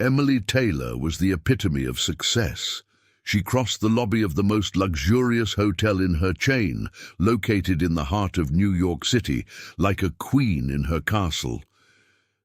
Emily Taylor was the epitome of success. She crossed the lobby of the most luxurious hotel in her chain, located in the heart of New York City, like a queen in her castle.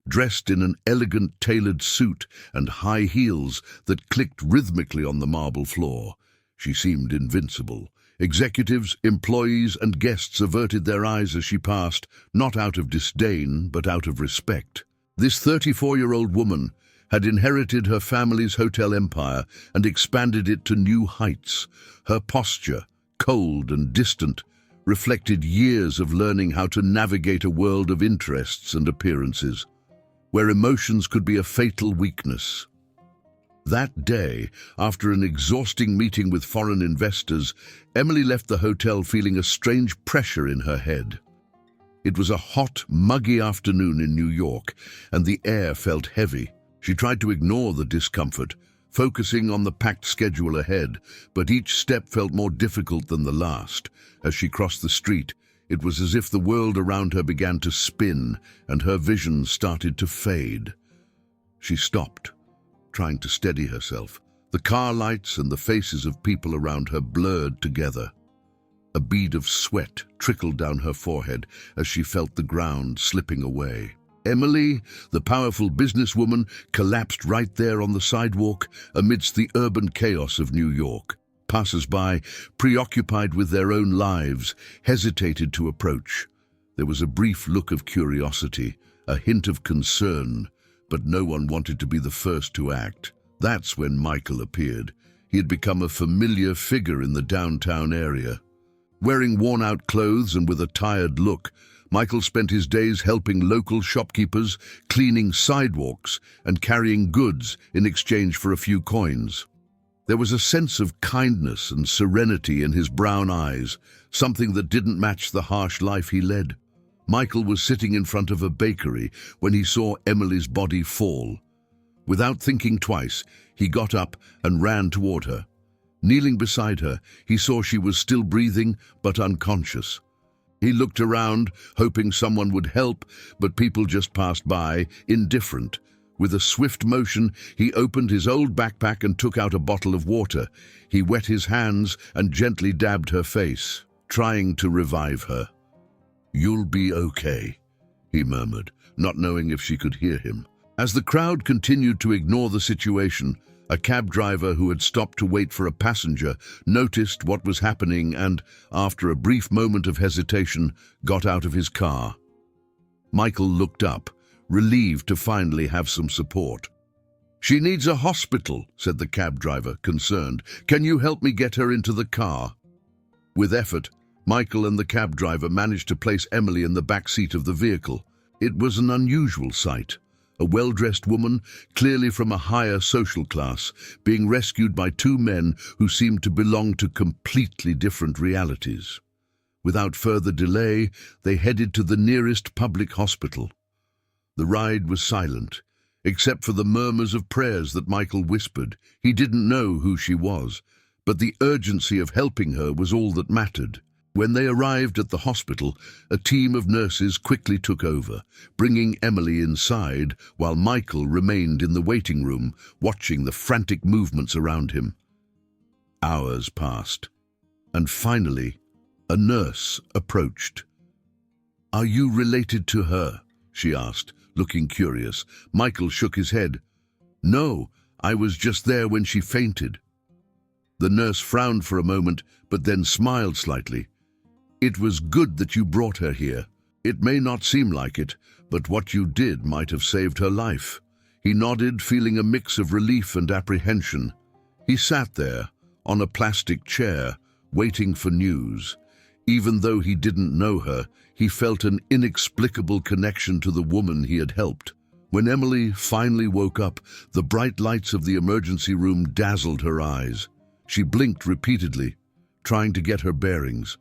Dressed in an elegant tailored suit and high heels that clicked rhythmically on the marble floor, she seemed invincible. Executives, employees, and guests averted their eyes as she passed, not out of disdain, but out of respect. This 34-year-old woman had inherited her family's hotel empire and expanded it to new heights. Her posture, cold and distant, reflected years of learning how to navigate a world of interests and appearances, where emotions could be a fatal weakness. That day, after an exhausting meeting with foreign investors, Emily left the hotel feeling a strange pressure in her head. It was a hot, muggy afternoon in New York, and the air felt heavy. She tried to ignore the discomfort, focusing on the packed schedule ahead, but each step felt more difficult than the last. As she crossed the street, it was as if the world around her began to spin and her vision started to fade. She stopped, trying to steady herself. The car lights and the faces of people around her blurred together. A bead of sweat trickled down her forehead as she felt the ground slipping away. Emily, the powerful businesswoman, collapsed right there on the sidewalk amidst the urban chaos of New York. Passers-by, preoccupied with their own lives, hesitated to approach. There was a brief look of curiosity, a hint of concern, but no one wanted to be the first to act. That's when Michael appeared. He had become a familiar figure in the downtown area. Wearing worn-out clothes and with a tired look, Michael spent his days helping local shopkeepers, cleaning sidewalks, and carrying goods in exchange for a few coins. There was a sense of kindness and serenity in his brown eyes, something that didn't match the harsh life he led. Michael was sitting in front of a bakery when he saw Emily's body fall. Without thinking twice, he got up and ran toward her. Kneeling beside her, he saw she was still breathing but unconscious. He looked around, hoping someone would help, but people just passed by, indifferent. With a swift motion, he opened his old backpack and took out a bottle of water. He wet his hands and gently dabbed her face, trying to revive her. "You'll be okay," he murmured, not knowing if she could hear him. As the crowd continued to ignore the situation, a cab driver who had stopped to wait for a passenger noticed what was happening and, after a brief moment of hesitation, got out of his car. Michael looked up, relieved to finally have some support. "She needs a hospital," said the cab driver, concerned. "Can you help me get her into the car?" With effort, Michael and the cab driver managed to place Emily in the back seat of the vehicle. It was an unusual sight. A well-dressed woman, clearly from a higher social class, being rescued by two men who seemed to belong to completely different realities. Without further delay, they headed to the nearest public hospital. The ride was silent, except for the murmurs of prayers that Michael whispered. He didn't know who she was, but the urgency of helping her was all that mattered. When they arrived at the hospital, a team of nurses quickly took over, bringing Emily inside while Michael remained in the waiting room, watching the frantic movements around him. Hours passed, and finally, a nurse approached. "Are you related to her?" she asked, looking curious. Michael shook his head. "No, I was just there when she fainted." The nurse frowned for a moment, but then smiled slightly. "It was good that you brought her here. It may not seem like it, but what you did might have saved her life." He nodded, feeling a mix of relief and apprehension. He sat there, on a plastic chair, waiting for news. Even though he didn't know her, he felt an inexplicable connection to the woman he had helped. When Emily finally woke up, the bright lights of the emergency room dazzled her eyes. She blinked repeatedly, trying to get her bearings.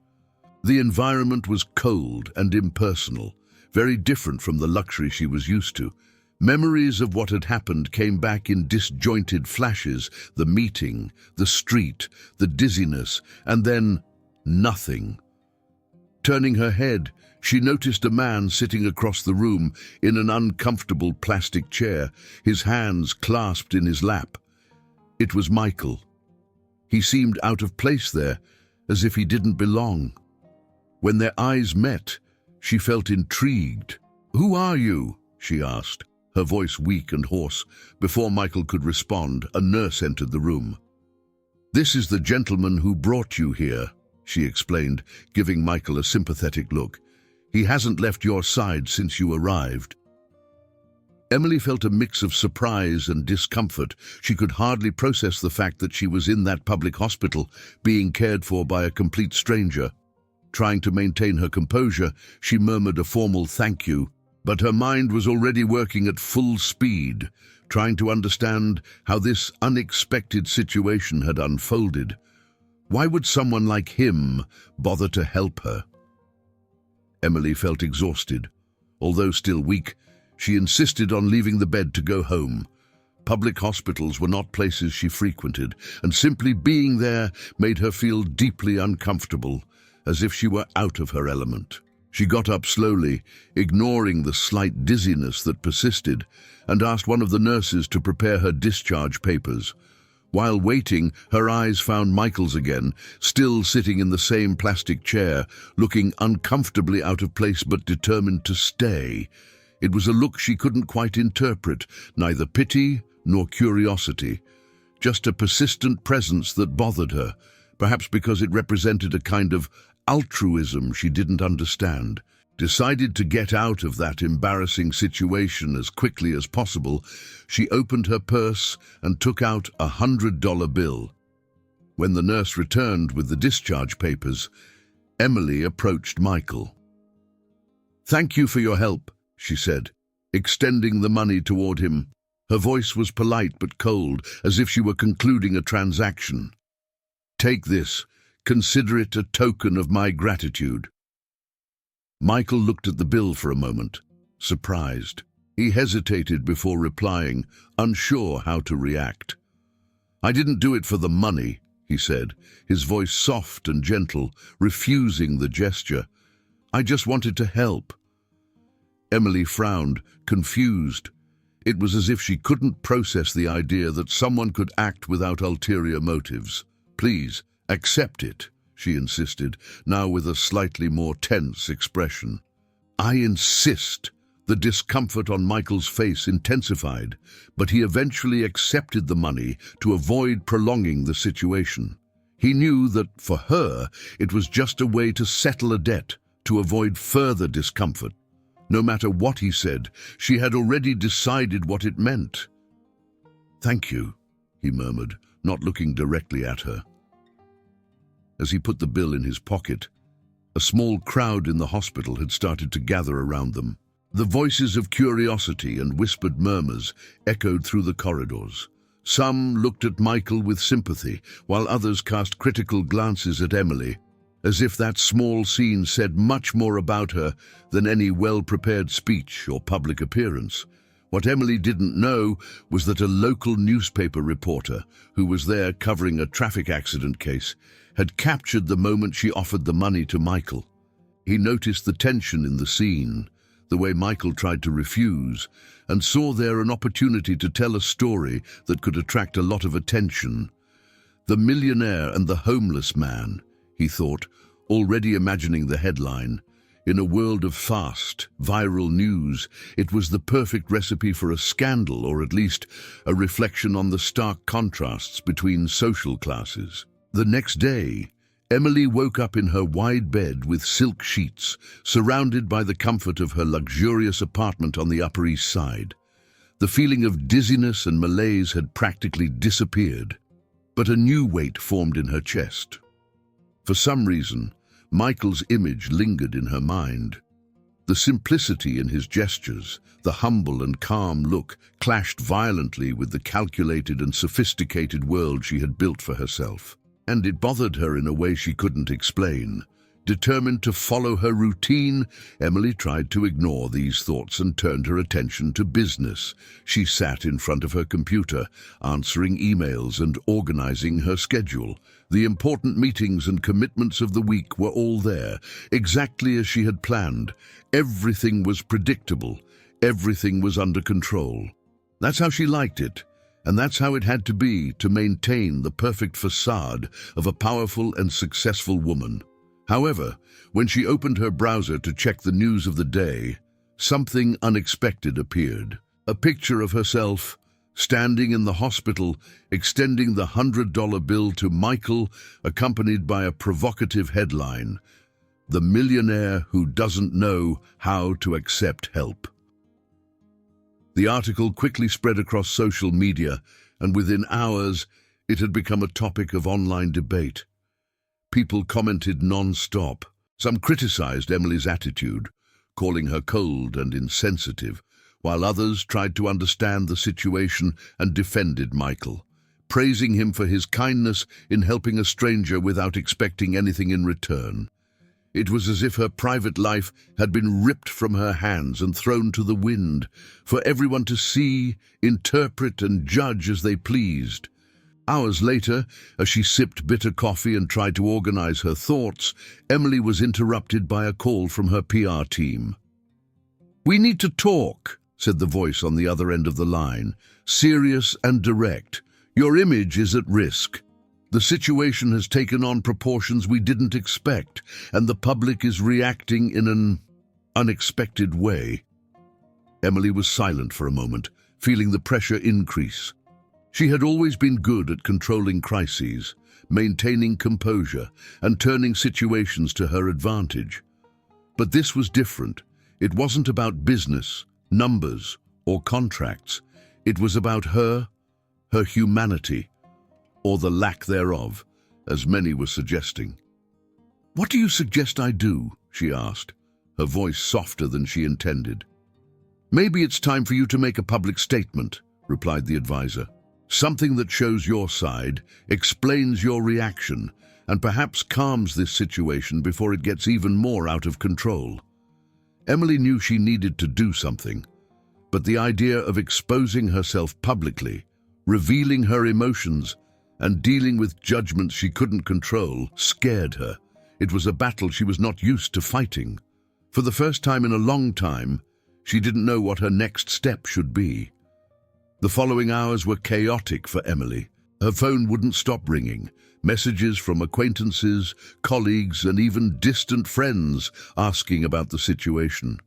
The environment was cold and impersonal, very different from the luxury she was used to. Memories of what had happened came back in disjointed flashes: the meeting, the street, the dizziness, and then nothing. Turning her head, She noticed a man sitting across the room in an uncomfortable plastic chair, his hands clasped in his lap. It was Michael. He seemed out of place there, as if he didn't belong. When their eyes met, she felt intrigued. "Who are you?" she asked, her voice weak and hoarse. Before Michael could respond, a nurse entered the room. "This is the gentleman who brought you here," she explained, giving Michael a sympathetic look. "He hasn't left your side since you arrived." Emily felt a mix of surprise and discomfort. She could hardly process the fact that she was in that public hospital, being cared for by a complete stranger. Trying to maintain her composure, she murmured a formal thank you, but her mind was already working at full speed, trying to understand how this unexpected situation had unfolded. Why would someone like him bother to help her? Emily felt exhausted. Although still weak, she insisted on leaving the bed to go home. Public hospitals were not places she frequented, and simply being there made her feel deeply uncomfortable, as if she were out of her element. She got up slowly, ignoring the slight dizziness that persisted, and asked one of the nurses to prepare her discharge papers. While waiting, her eyes found Michael's again, still sitting in the same plastic chair, looking uncomfortably out of place but determined to stay. It was a look she couldn't quite interpret, neither pity nor curiosity, just a persistent presence that bothered her, perhaps because it represented a kind of altruism she didn't understand. Decided to get out of that embarrassing situation as quickly as possible, she opened her purse and took out a $100 bill. When the nurse returned with the discharge papers, Emily approached Michael. "Thank you for your help," she said, extending the money toward him. Her voice was polite but cold, as if she were concluding a transaction. "Take this. Consider it a token of my gratitude." Michael looked at the bill for a moment, surprised. He hesitated before replying, unsure how to react. "I didn't do it for the money," he said, his voice soft and gentle, refusing the gesture. "I just wanted to help." Emily frowned, confused. It was as if she couldn't process the idea that someone could act without ulterior motives. "Please, accept it," she insisted, now with a slightly more tense expression. "I insist." The discomfort on Michael's face intensified, but he eventually accepted the money to avoid prolonging the situation. He knew that, for her, it was just a way to settle a debt, to avoid further discomfort. No matter what he said, she had already decided what it meant. "Thank you," he murmured, not looking directly at her. As he put the bill in his pocket, a small crowd in the hospital had started to gather around them. The voices of curiosity and whispered murmurs echoed through the corridors. Some looked at Michael with sympathy, while others cast critical glances at Emily, as if that small scene said much more about her than any well-prepared speech or public appearance. What Emily didn't know was that a local newspaper reporter, who was there covering a traffic accident case, had captured the moment she offered the money to Michael. He noticed the tension in the scene, the way Michael tried to refuse, and saw there an opportunity to tell a story that could attract a lot of attention. "The Millionaire and the Homeless Man," he thought, already imagining the headline. In a world of fast, viral news, it was the perfect recipe for a scandal, or at least a reflection on the stark contrasts between social classes. The next day, Emily woke up in her wide bed with silk sheets, surrounded by the comfort of her luxurious apartment on the Upper East Side. The feeling of dizziness and malaise had practically disappeared, but a new weight formed in her chest. For some reason, Michael's image lingered in her mind. The simplicity in his gestures, the humble and calm look, clashed violently with the calculated and sophisticated world she had built for herself. And it bothered her in a way she couldn't explain. Determined to follow her routine, Emily tried to ignore these thoughts and turned her attention to business. She sat in front of her computer, answering emails and organizing her schedule. The important meetings and commitments of the week were all there, exactly as she had planned. Everything was predictable. Everything was under control. That's how she liked it, and that's how it had to be to maintain the perfect facade of a powerful and successful woman. However, when she opened her browser to check the news of the day, something unexpected appeared. A picture of herself, standing in the hospital, extending the $100 bill to Michael, accompanied by a provocative headline, "The Millionaire Who Doesn't Know How to Accept Help." The article quickly spread across social media, and within hours, it had become a topic of online debate. People commented non-stop. Some criticized Emily's attitude, calling her cold and insensitive, while others tried to understand the situation and defended Michael, praising him for his kindness in helping a stranger without expecting anything in return. It was as if her private life had been ripped from her hands and thrown to the wind, for everyone to see, interpret, and judge as they pleased. Hours later, as she sipped bitter coffee and tried to organize her thoughts, Emily was interrupted by a call from her PR team. "We need to talk," said the voice on the other end of the line, serious and direct. "Your image is at risk. The situation has taken on proportions we didn't expect, and the public is reacting in an unexpected way." Emily was silent for a moment, feeling the pressure increase. She had always been good at controlling crises, maintaining composure, and turning situations to her advantage. But this was different. It wasn't about business, numbers, or contracts. It was about her humanity, or the lack thereof, as many were suggesting. "What do you suggest I do?" she asked, her voice softer than she intended. "Maybe it's time for you to make a public statement," replied the advisor. "Something that shows your side, explains your reaction, and perhaps calms this situation before it gets even more out of control." Emily knew she needed to do something, but the idea of exposing herself publicly, revealing her emotions, and dealing with judgments she couldn't control scared her. It was a battle she was not used to fighting. For the first time in a long time, she didn't know what her next step should be. The following hours were chaotic for Emily. Her phone wouldn't stop ringing. Messages from acquaintances, colleagues, and even distant friends asking about the situation.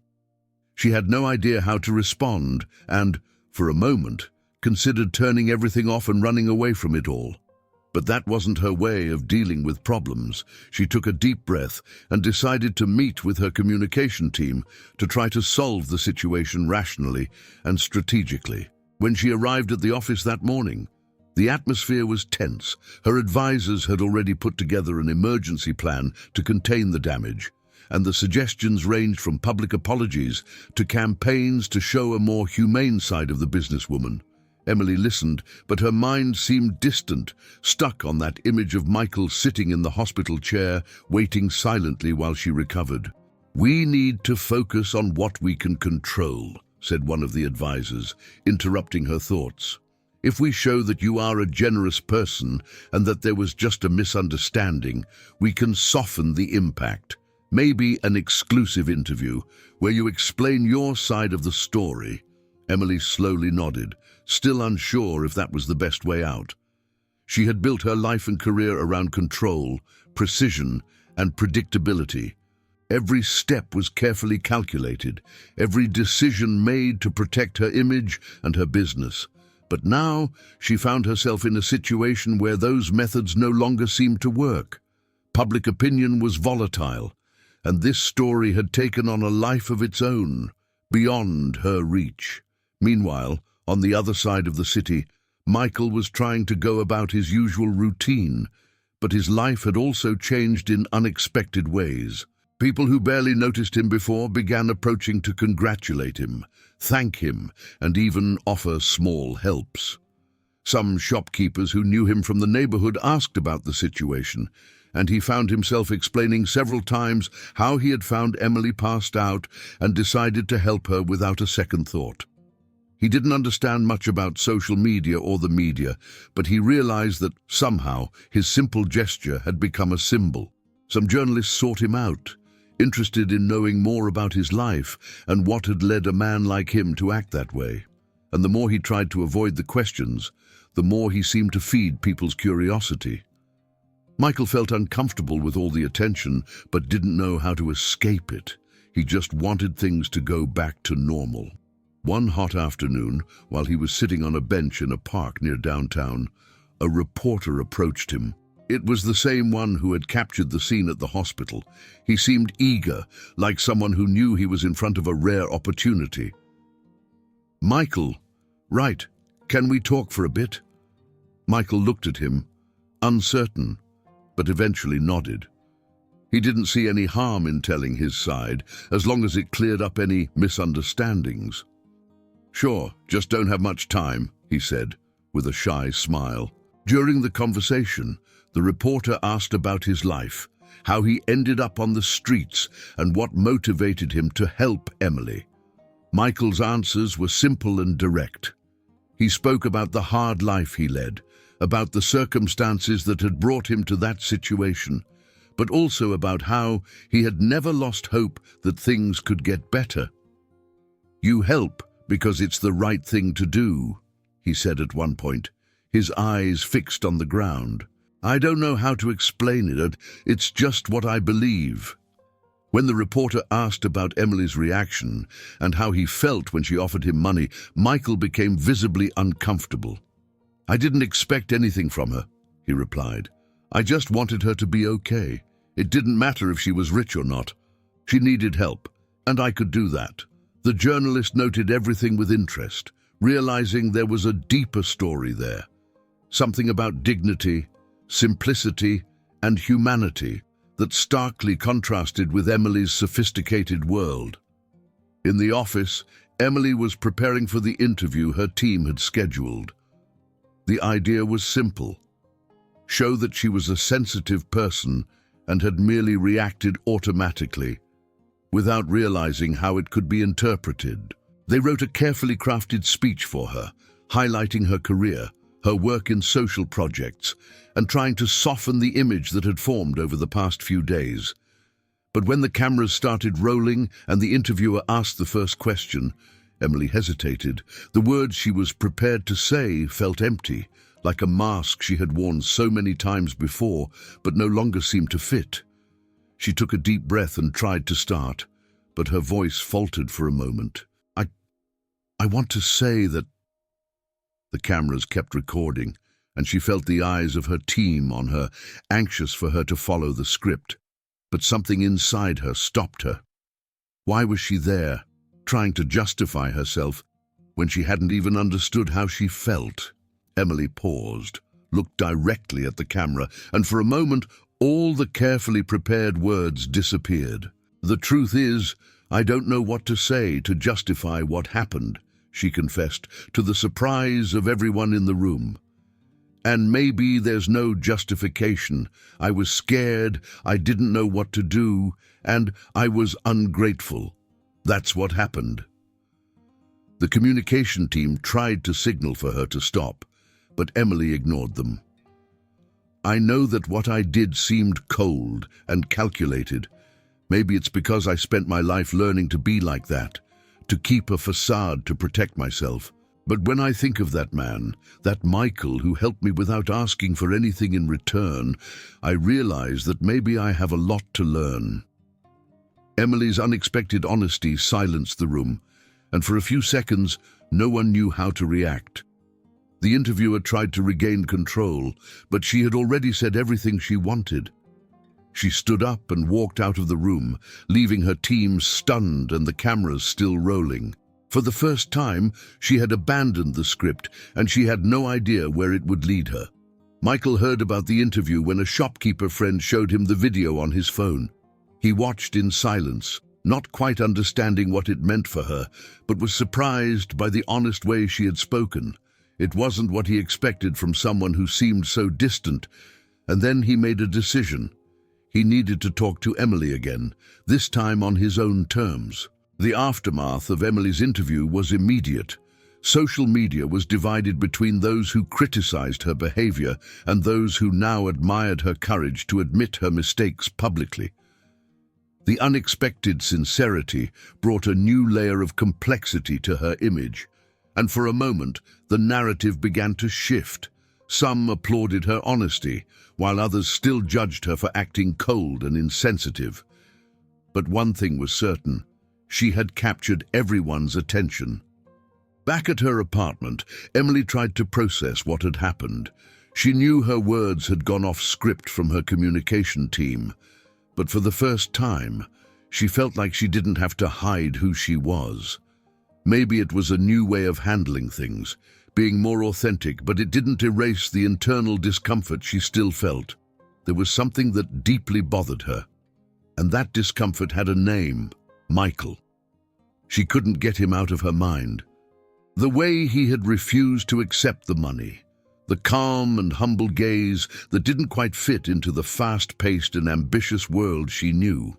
She had no idea how to respond and, for a moment, considered turning everything off and running away from it all. But that wasn't her way of dealing with problems. She took a deep breath and decided to meet with her communication team to try to solve the situation rationally and strategically. When she arrived at the office that morning, the atmosphere was tense. Her advisors had already put together an emergency plan to contain the damage, and the suggestions ranged from public apologies to campaigns to show a more humane side of the businesswoman. Emily listened, but her mind seemed distant, stuck on that image of Michael sitting in the hospital chair, waiting silently while she recovered. "We need to focus on what we can control," said one of the advisors, interrupting her thoughts. "If we show that you are a generous person and that there was just a misunderstanding, we can soften the impact. Maybe an exclusive interview where you explain your side of the story." Emily slowly nodded, still unsure if that was the best way out. She had built her life and career around control, precision, and predictability. Every step was carefully calculated, every decision made to protect her image and her business. But now she found herself in a situation where those methods no longer seemed to work. Public opinion was volatile, and this story had taken on a life of its own, beyond her reach. Meanwhile, on the other side of the city, Michael was trying to go about his usual routine, but his life had also changed in unexpected ways. People who barely noticed him before began approaching to congratulate him, thank him, and even offer small helps. Some shopkeepers who knew him from the neighborhood asked about the situation, and he found himself explaining several times how he had found Emily passed out and decided to help her without a second thought. He didn't understand much about social media or the media, but he realized that somehow his simple gesture had become a symbol. Some journalists sought him out, interested in knowing more about his life and what had led a man like him to act that way. And the more he tried to avoid the questions, the more he seemed to feed people's curiosity. Michael felt uncomfortable with all the attention, but didn't know how to escape it. He just wanted things to go back to normal. One hot afternoon, while he was sitting on a bench in a park near downtown, a reporter approached him. It was the same one who had captured the scene at the hospital. He seemed eager, like someone who knew he was in front of a rare opportunity. "Michael, right, can we talk for a bit?" Michael looked at him, uncertain, but eventually nodded. He didn't see any harm in telling his side, as long as it cleared up any misunderstandings. "Sure, just don't have much time," he said, with a shy smile. During the conversation, the reporter asked about his life, how he ended up on the streets, and what motivated him to help Emily. Michael's answers were simple and direct. He spoke about the hard life he led, about the circumstances that had brought him to that situation, but also about how he had never lost hope that things could get better. "You help because it's the right thing to do," he said at one point, his eyes fixed on the ground. "I don't know how to explain it. It's just what I believe." When the reporter asked about Emily's reaction and how he felt when she offered him money, Michael became visibly uncomfortable. "I didn't expect anything from her," he replied. "I just wanted her to be okay. It didn't matter if she was rich or not. She needed help, and I could do that." The journalist noted everything with interest, realizing there was a deeper story there. Something about dignity, simplicity, and humanity that starkly contrasted with Emily's sophisticated world. In the office, Emily was preparing for the interview her team had scheduled. The idea was simple: show that she was a sensitive person and had merely reacted automatically, without realizing how it could be interpreted. They wrote a carefully crafted speech for her, highlighting her career, her work in social projects, and trying to soften the image that had formed over the past few days. But when the cameras started rolling and the interviewer asked the first question, Emily hesitated. The words she was prepared to say felt empty, like a mask she had worn so many times before, but no longer seemed to fit. She took a deep breath and tried to start, but her voice faltered for a moment. I want to say that..." The cameras kept recording, and she felt the eyes of her team on her, anxious for her to follow the script. But something inside her stopped her. Why was she there, trying to justify herself, when she hadn't even understood how she felt? Emily paused, looked directly at the camera, and for a moment, all the carefully prepared words disappeared. "The truth is, I don't know what to say to justify what happened," she confessed, to the surprise of everyone in the room. "And maybe there's no justification. I was scared, I didn't know what to do, and I was ungrateful. That's what happened." The communication team tried to signal for her to stop, but Emily ignored them. "I know that what I did seemed cold and calculated. Maybe it's because I spent my life learning to be like that, to keep a facade to protect myself. But when I think of that man, that Michael who helped me without asking for anything in return, I realize that maybe I have a lot to learn." Emily's unexpected honesty silenced the room, and for a few seconds, no one knew how to react. The interviewer tried to regain control, but she had already said everything she wanted. She stood up and walked out of the room, leaving her team stunned and the cameras still rolling. For the first time, she had abandoned the script, and she had no idea where it would lead her. Michael heard about the interview when a shopkeeper friend showed him the video on his phone. He watched in silence, not quite understanding what it meant for her, but was surprised by the honest way she had spoken. It wasn't what he expected from someone who seemed so distant, and then he made a decision. He needed to talk to Emily again, this time on his own terms. The aftermath of Emily's interview was immediate. Social media was divided between those who criticized her behavior and those who now admired her courage to admit her mistakes publicly. The unexpected sincerity brought a new layer of complexity to her image, and for a moment the narrative began to shift. Some applauded her honesty, while others still judged her for acting cold and insensitive. But one thing was certain: she had captured everyone's attention. Back at her apartment, Emily tried to process what had happened. She knew her words had gone off script from her communication team, but for the first time, she felt like she didn't have to hide who she was. Maybe it was a new way of handling things, being more authentic, but it didn't erase the internal discomfort she still felt. There was something that deeply bothered her, and that discomfort had a name: Michael. She couldn't get him out of her mind. The way he had refused to accept the money, the calm and humble gaze that didn't quite fit into the fast-paced and ambitious world she knew.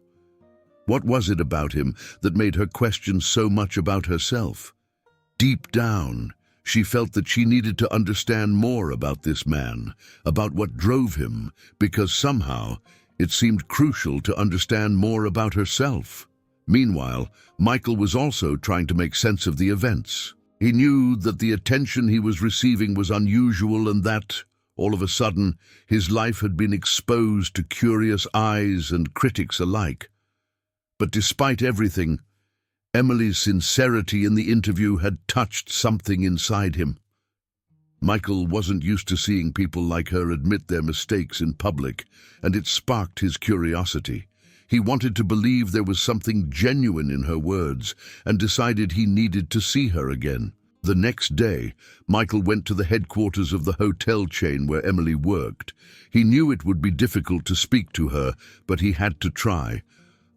What was it about him that made her question so much about herself? Deep down, she felt that she needed to understand more about this man, about what drove him, because somehow it seemed crucial to understand more about herself. Meanwhile, Michael was also trying to make sense of the events. He knew that the attention he was receiving was unusual and that, all of a sudden, his life had been exposed to curious eyes and critics alike. But despite everything, Emily's sincerity in the interview had touched something inside him. Michael wasn't used to seeing people like her admit their mistakes in public, and it sparked his curiosity. He wanted to believe there was something genuine in her words and decided he needed to see her again. The next day, Michael went to the headquarters of the hotel chain where Emily worked. He knew it would be difficult to speak to her, but he had to try.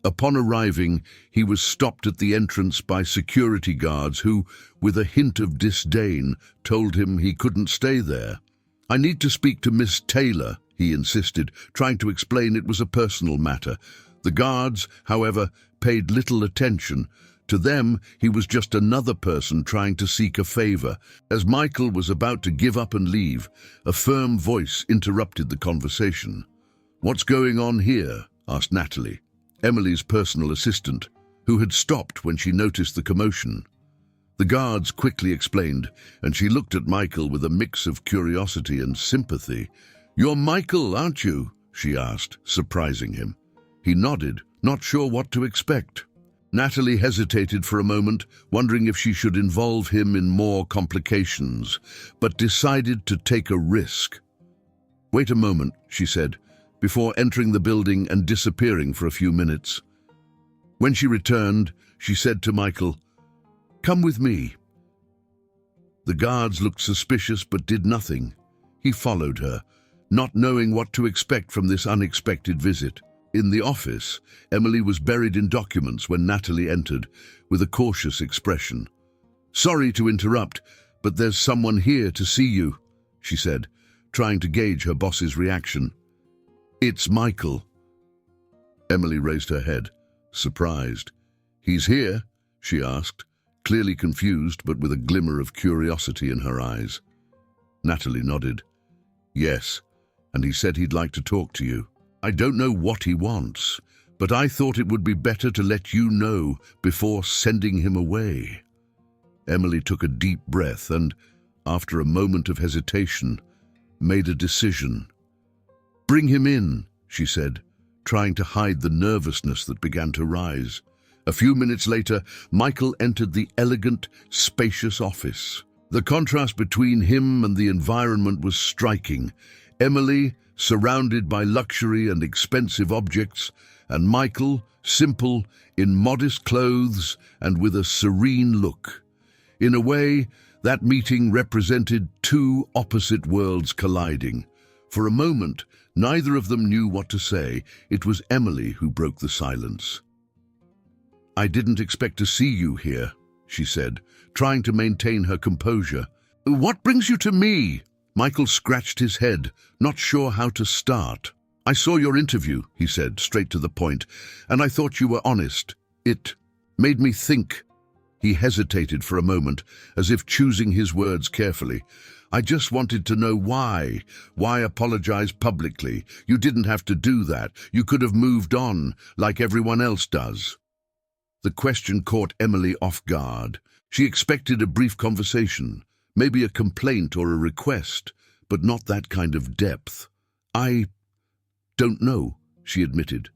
Upon arriving, he was stopped at the entrance by security guards who, with a hint of disdain, told him he couldn't stay there. "I need to speak to Miss Taylor," he insisted, trying to explain it was a personal matter. The guards, however, paid little attention. To them, he was just another person trying to seek a favor. As Michael was about to give up and leave, a firm voice interrupted the conversation. "What's going on here?" asked Natalie, Emily's personal assistant, who had stopped when she noticed the commotion. The guards quickly explained, and she looked at Michael with a mix of curiosity and sympathy. "You're Michael, aren't you?" she asked, surprising him. He nodded, not sure what to expect. Natalie hesitated for a moment, wondering if she should involve him in more complications, but decided to take a risk. "Wait a moment," she said, before entering the building and disappearing for a few minutes. When she returned, she said to Michael, "Come with me." The guards looked suspicious but did nothing. He followed her, not knowing what to expect from this unexpected visit. In the office, Emily was buried in documents when Natalie entered, with a cautious expression. "Sorry to interrupt, but there's someone here to see you," she said, trying to gauge her boss's reaction. "It's Michael." Emily raised her head, surprised. "He's here?" she asked, clearly confused but with a glimmer of curiosity in her eyes. Natalie nodded. "Yes, and he said he'd like to talk to you. I don't know what he wants, but I thought it would be better to let you know before sending him away." Emily took a deep breath and, after a moment of hesitation, made a decision. "Bring him in," she said, trying to hide the nervousness that began to rise. A few minutes later, Michael entered the elegant, spacious office. The contrast between him and the environment was striking. Emily, surrounded by luxury and expensive objects, and Michael, simple, in modest clothes and with a serene look. In a way, that meeting represented two opposite worlds colliding. For a moment, neither of them knew what to say. It was Emily who broke the silence. "I didn't expect to see you here," she said, trying to maintain her composure. "What brings you to me?" Michael scratched his head, not sure how to start. "I saw your interview," he said, straight to the point, "and I thought you were honest. It made me think." He hesitated for a moment, as if choosing his words carefully. "I just wanted to know why. Why apologize publicly? You didn't have to do that. You could have moved on, like everyone else does." The question caught Emily off guard. She expected a brief conversation, maybe a complaint or a request, but not that kind of depth. "I don't know," she admitted.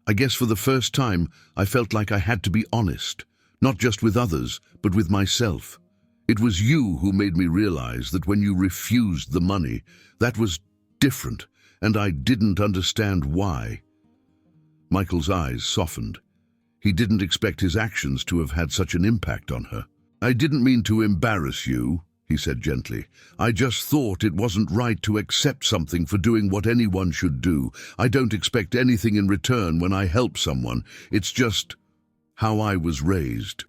"I guess for the first time I felt like I had to be honest, not just with others, but with myself. It was you who made me realize that when you refused the money, that was different, and I didn't understand why." Michael's eyes softened. He didn't expect his actions to have had such an impact on her. "I didn't mean to embarrass you," he said gently. "I just thought it wasn't right to accept something for doing what anyone should do. I don't expect anything in return when I help someone. It's just how I was raised."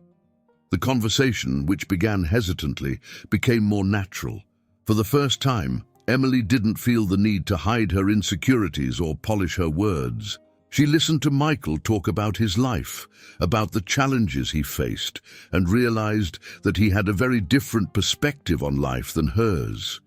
The conversation, which began hesitantly, became more natural. For the first time, Emily didn't feel the need to hide her insecurities or polish her words. She listened to Michael talk about his life, about the challenges he faced, and realized that he had a very different perspective on life than hers.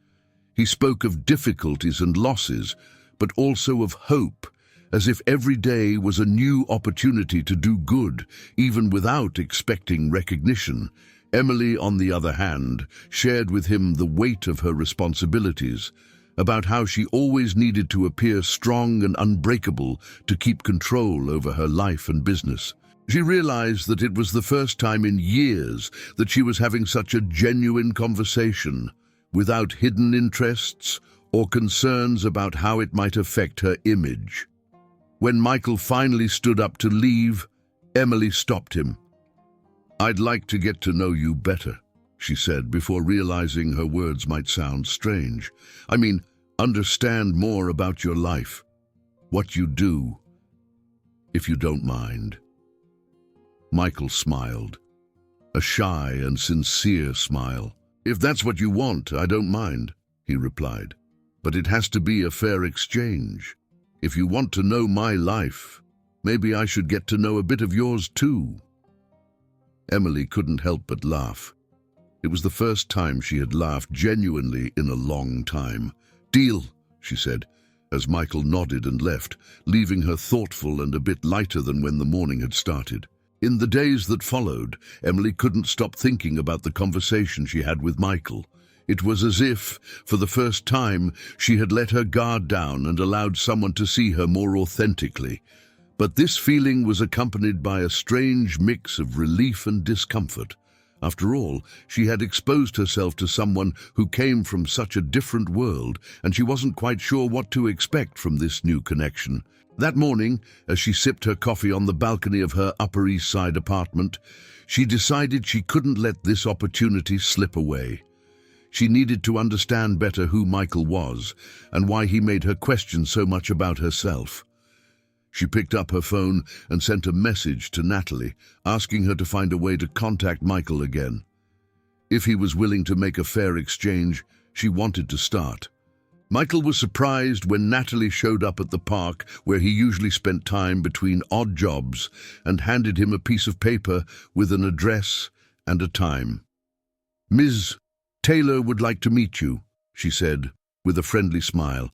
He spoke of difficulties and losses, but also of hope, as if every day was a new opportunity to do good, even without expecting recognition. Emily, on the other hand, shared with him the weight of her responsibilities, about how she always needed to appear strong and unbreakable to keep control over her life and business. She realized that it was the first time in years that she was having such a genuine conversation, without hidden interests or concerns about how it might affect her image. When Michael finally stood up to leave, Emily stopped him. "I'd like to get to know you better," she said, before realizing her words might sound strange. "I mean, understand more about your life, what you do, if you don't mind." Michael smiled, a shy and sincere smile. "If that's what you want, I don't mind," he replied. "But it has to be a fair exchange. If you want to know my life, maybe I should get to know a bit of yours too." Emily couldn't help but laugh. It was the first time she had laughed genuinely in a long time. "Deal," she said, as Michael nodded and left, leaving her thoughtful and a bit lighter than when the morning had started. In the days that followed, Emily couldn't stop thinking about the conversation she had with Michael. It was as if, for the first time, she had let her guard down and allowed someone to see her more authentically. But this feeling was accompanied by a strange mix of relief and discomfort. After all, she had exposed herself to someone who came from such a different world, and she wasn't quite sure what to expect from this new connection. That morning, as she sipped her coffee on the balcony of her Upper East Side apartment, she decided she couldn't let this opportunity slip away. She needed to understand better who Michael was and why he made her question so much about herself. She picked up her phone and sent a message to Natalie, asking her to find a way to contact Michael again. If he was willing to make a fair exchange, she wanted to start. Michael was surprised when Natalie showed up at the park where he usually spent time between odd jobs and handed him a piece of paper with an address and a time. "Ms. Taylor would like to meet you," she said, with a friendly smile.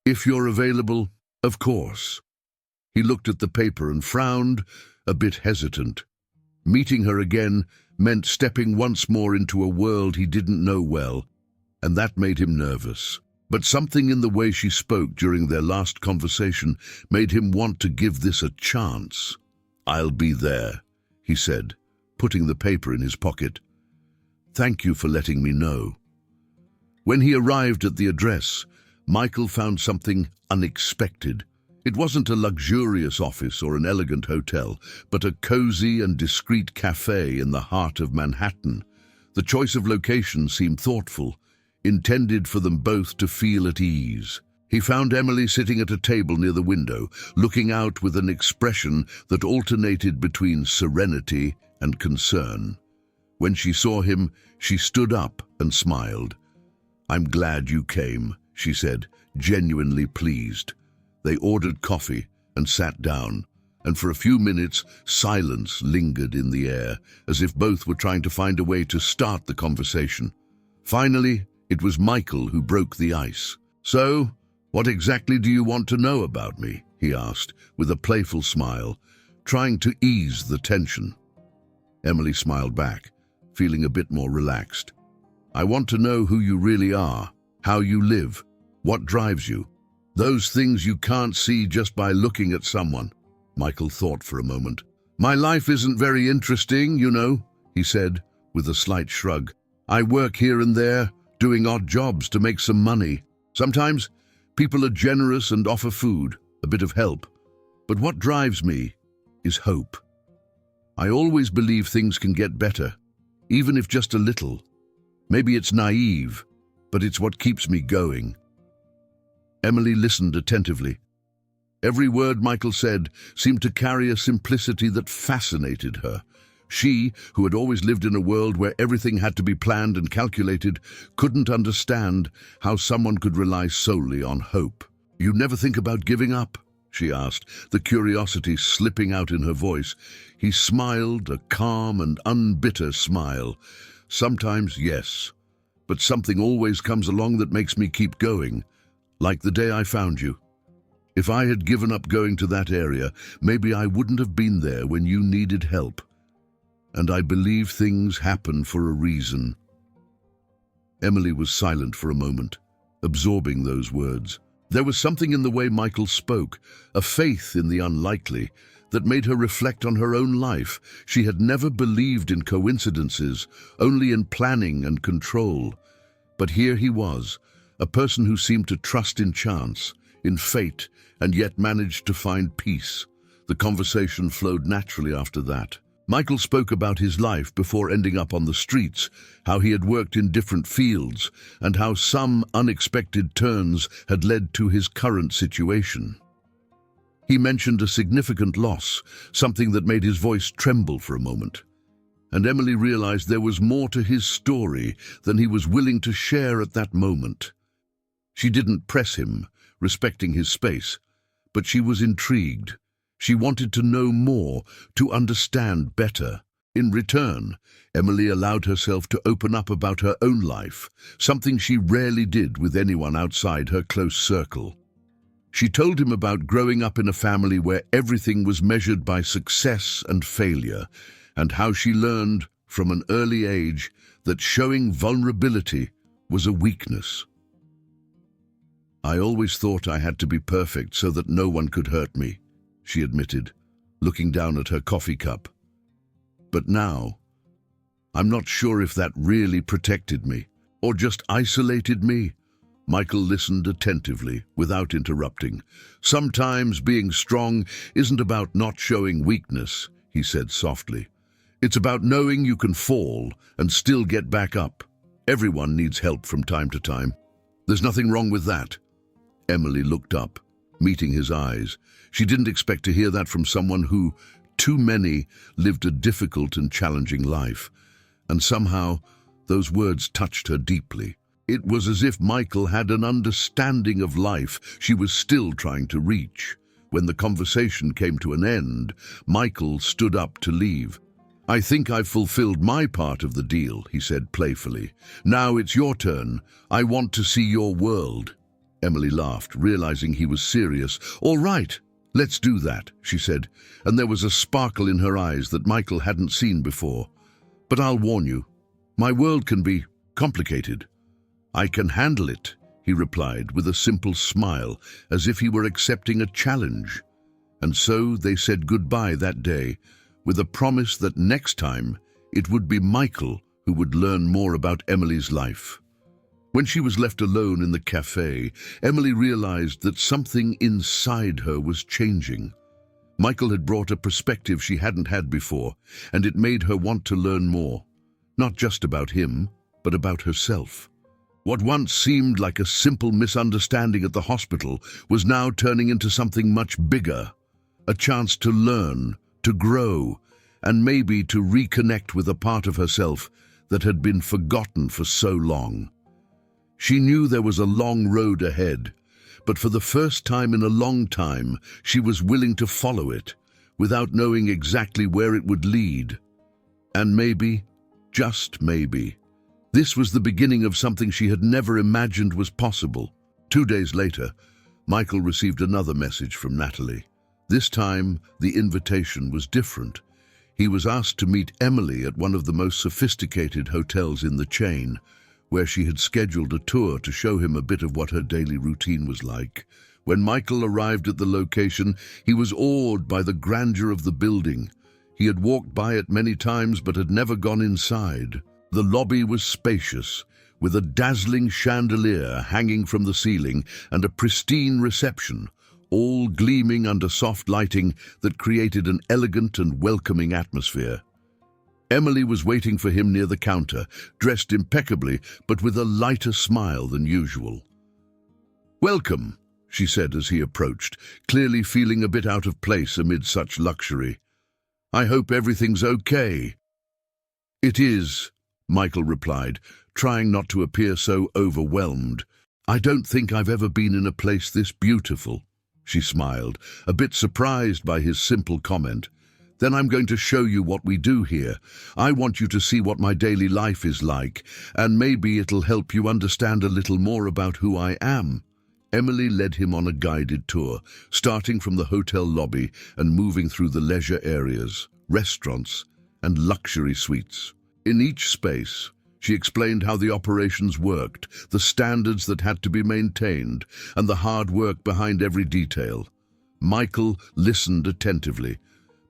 "If you're available, of course." He looked at the paper and frowned, a bit hesitant. Meeting her again meant stepping once more into a world he didn't know well, and that made him nervous. But something in the way she spoke during their last conversation made him want to give this a chance. "I'll be there," he said, putting the paper in his pocket. "Thank you for letting me know." When he arrived at the address, Michael found something unexpected. It wasn't a luxurious office or an elegant hotel, but a cozy and discreet cafe in the heart of Manhattan. The choice of location seemed thoughtful, intended for them both to feel at ease. He found Emily sitting at a table near the window, looking out with an expression that alternated between serenity and concern. When she saw him, she stood up and smiled. "I'm glad you came," she said, genuinely pleased. They ordered coffee and sat down, and for a few minutes silence lingered in the air, as if both were trying to find a way to start the conversation. Finally, it was Michael who broke the ice. "So, what exactly do you want to know about me?" he asked, with a playful smile, trying to ease the tension. Emily smiled back, feeling a bit more relaxed. "I want to know who you really are, how you live, what drives you. Those things you can't see just by looking at someone." Michael thought for a moment. "My life isn't very interesting, you know," he said, with a slight shrug. "I work here and there, doing odd jobs to make some money. Sometimes people are generous and offer food, a bit of help. But what drives me is hope. I always believe things can get better, even if just a little. Maybe it's naive, but it's what keeps me going." Emily listened attentively. Every word Michael said seemed to carry a simplicity that fascinated her. She, who had always lived in a world where everything had to be planned and calculated, couldn't understand how someone could rely solely on hope. "You never think about giving up?" she asked, the curiosity slipping out in her voice. He smiled, a calm and unbitter smile. "Sometimes, yes, but something always comes along that makes me keep going, like the day I found you. If I had given up going to that area, maybe I wouldn't have been there when you needed help. And I believe things happen for a reason." Emily was silent for a moment, absorbing those words. There was something in the way Michael spoke, a faith in the unlikely, that made her reflect on her own life. She had never believed in coincidences, only in planning and control. But here he was, a person who seemed to trust in chance, in fate, and yet managed to find peace. The conversation flowed naturally after that. Michael spoke about his life before ending up on the streets, how he had worked in different fields, and how some unexpected turns had led to his current situation. He mentioned a significant loss, something that made his voice tremble for a moment. And Emily realized there was more to his story than he was willing to share at that moment. She didn't press him, respecting his space, but she was intrigued. She wanted to know more, to understand better. In return, Emily allowed herself to open up about her own life, something she rarely did with anyone outside her close circle. She told him about growing up in a family where everything was measured by success and failure, and how she learned from an early age that showing vulnerability was a weakness. "I always thought I had to be perfect so that no one could hurt me," she admitted, looking down at her coffee cup. "But now, I'm not sure if that really protected me, or just isolated me." Michael listened attentively, without interrupting. "Sometimes being strong isn't about not showing weakness," he said softly. "It's about knowing you can fall and still get back up. Everyone needs help from time to time. There's nothing wrong with that." Emily looked up, meeting his eyes. She didn't expect to hear that from someone who, too many, lived a difficult and challenging life. And somehow, those words touched her deeply. It was as if Michael had an understanding of life she was still trying to reach. When the conversation came to an end, Michael stood up to leave. "I think I've fulfilled my part of the deal," he said playfully. "Now it's your turn. I want to see your world." Emily laughed, realizing he was serious. "All right, let's do that," she said, and there was a sparkle in her eyes that Michael hadn't seen before. "But I'll warn you, my world can be complicated." "I can handle it," he replied with a simple smile, as if he were accepting a challenge. And so they said goodbye that day, with a promise that next time it would be Michael who would learn more about Emily's life. When she was left alone in the cafe, Emily realized that something inside her was changing. Michael had brought a perspective she hadn't had before, and it made her want to learn more, not just about him, but about herself. What once seemed like a simple misunderstanding at the hospital was now turning into something much bigger, a chance to learn, to grow, and maybe to reconnect with a part of herself that had been forgotten for so long. She knew there was a long road ahead, but for the first time in a long time, she was willing to follow it, without knowing exactly where it would lead. And maybe, just maybe, this was the beginning of something she had never imagined was possible. 2 days later, Michael received another message from Natalie. This time, the invitation was different. He was asked to meet Emily at one of the most sophisticated hotels in the chain, where she had scheduled a tour to show him a bit of what her daily routine was like. When Michael arrived at the location, he was awed by the grandeur of the building. He had walked by it many times but had never gone inside. The lobby was spacious, with a dazzling chandelier hanging from the ceiling and a pristine reception, all gleaming under soft lighting that created an elegant and welcoming atmosphere. Emily was waiting for him near the counter, dressed impeccably but with a lighter smile than usual. "Welcome," she said as he approached, clearly feeling a bit out of place amid such luxury. "I hope everything's okay." "It is," Michael replied, trying not to appear so overwhelmed. "I don't think I've ever been in a place this beautiful." She smiled, a bit surprised by his simple comment. "Then I'm going to show you what we do here. I want you to see what my daily life is like, and maybe it'll help you understand a little more about who I am." Emily led him on a guided tour, starting from the hotel lobby and moving through the leisure areas, restaurants, and luxury suites. In each space, she explained how the operations worked, the standards that had to be maintained, and the hard work behind every detail. Michael listened attentively,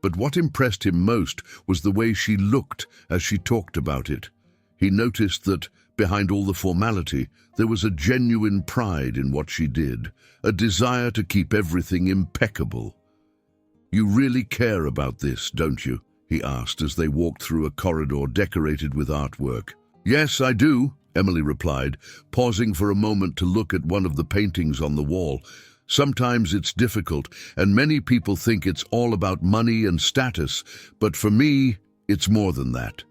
but what impressed him most was the way she looked as she talked about it. He noticed that, behind all the formality, there was a genuine pride in what she did, a desire to keep everything impeccable. "You really care about this, don't you?" he asked as they walked through a corridor decorated with artwork. "Yes, I do," Emily replied, pausing for a moment to look at one of the paintings on the wall. "Sometimes it's difficult, and many people think it's all about money and status, but for me, it's more than that.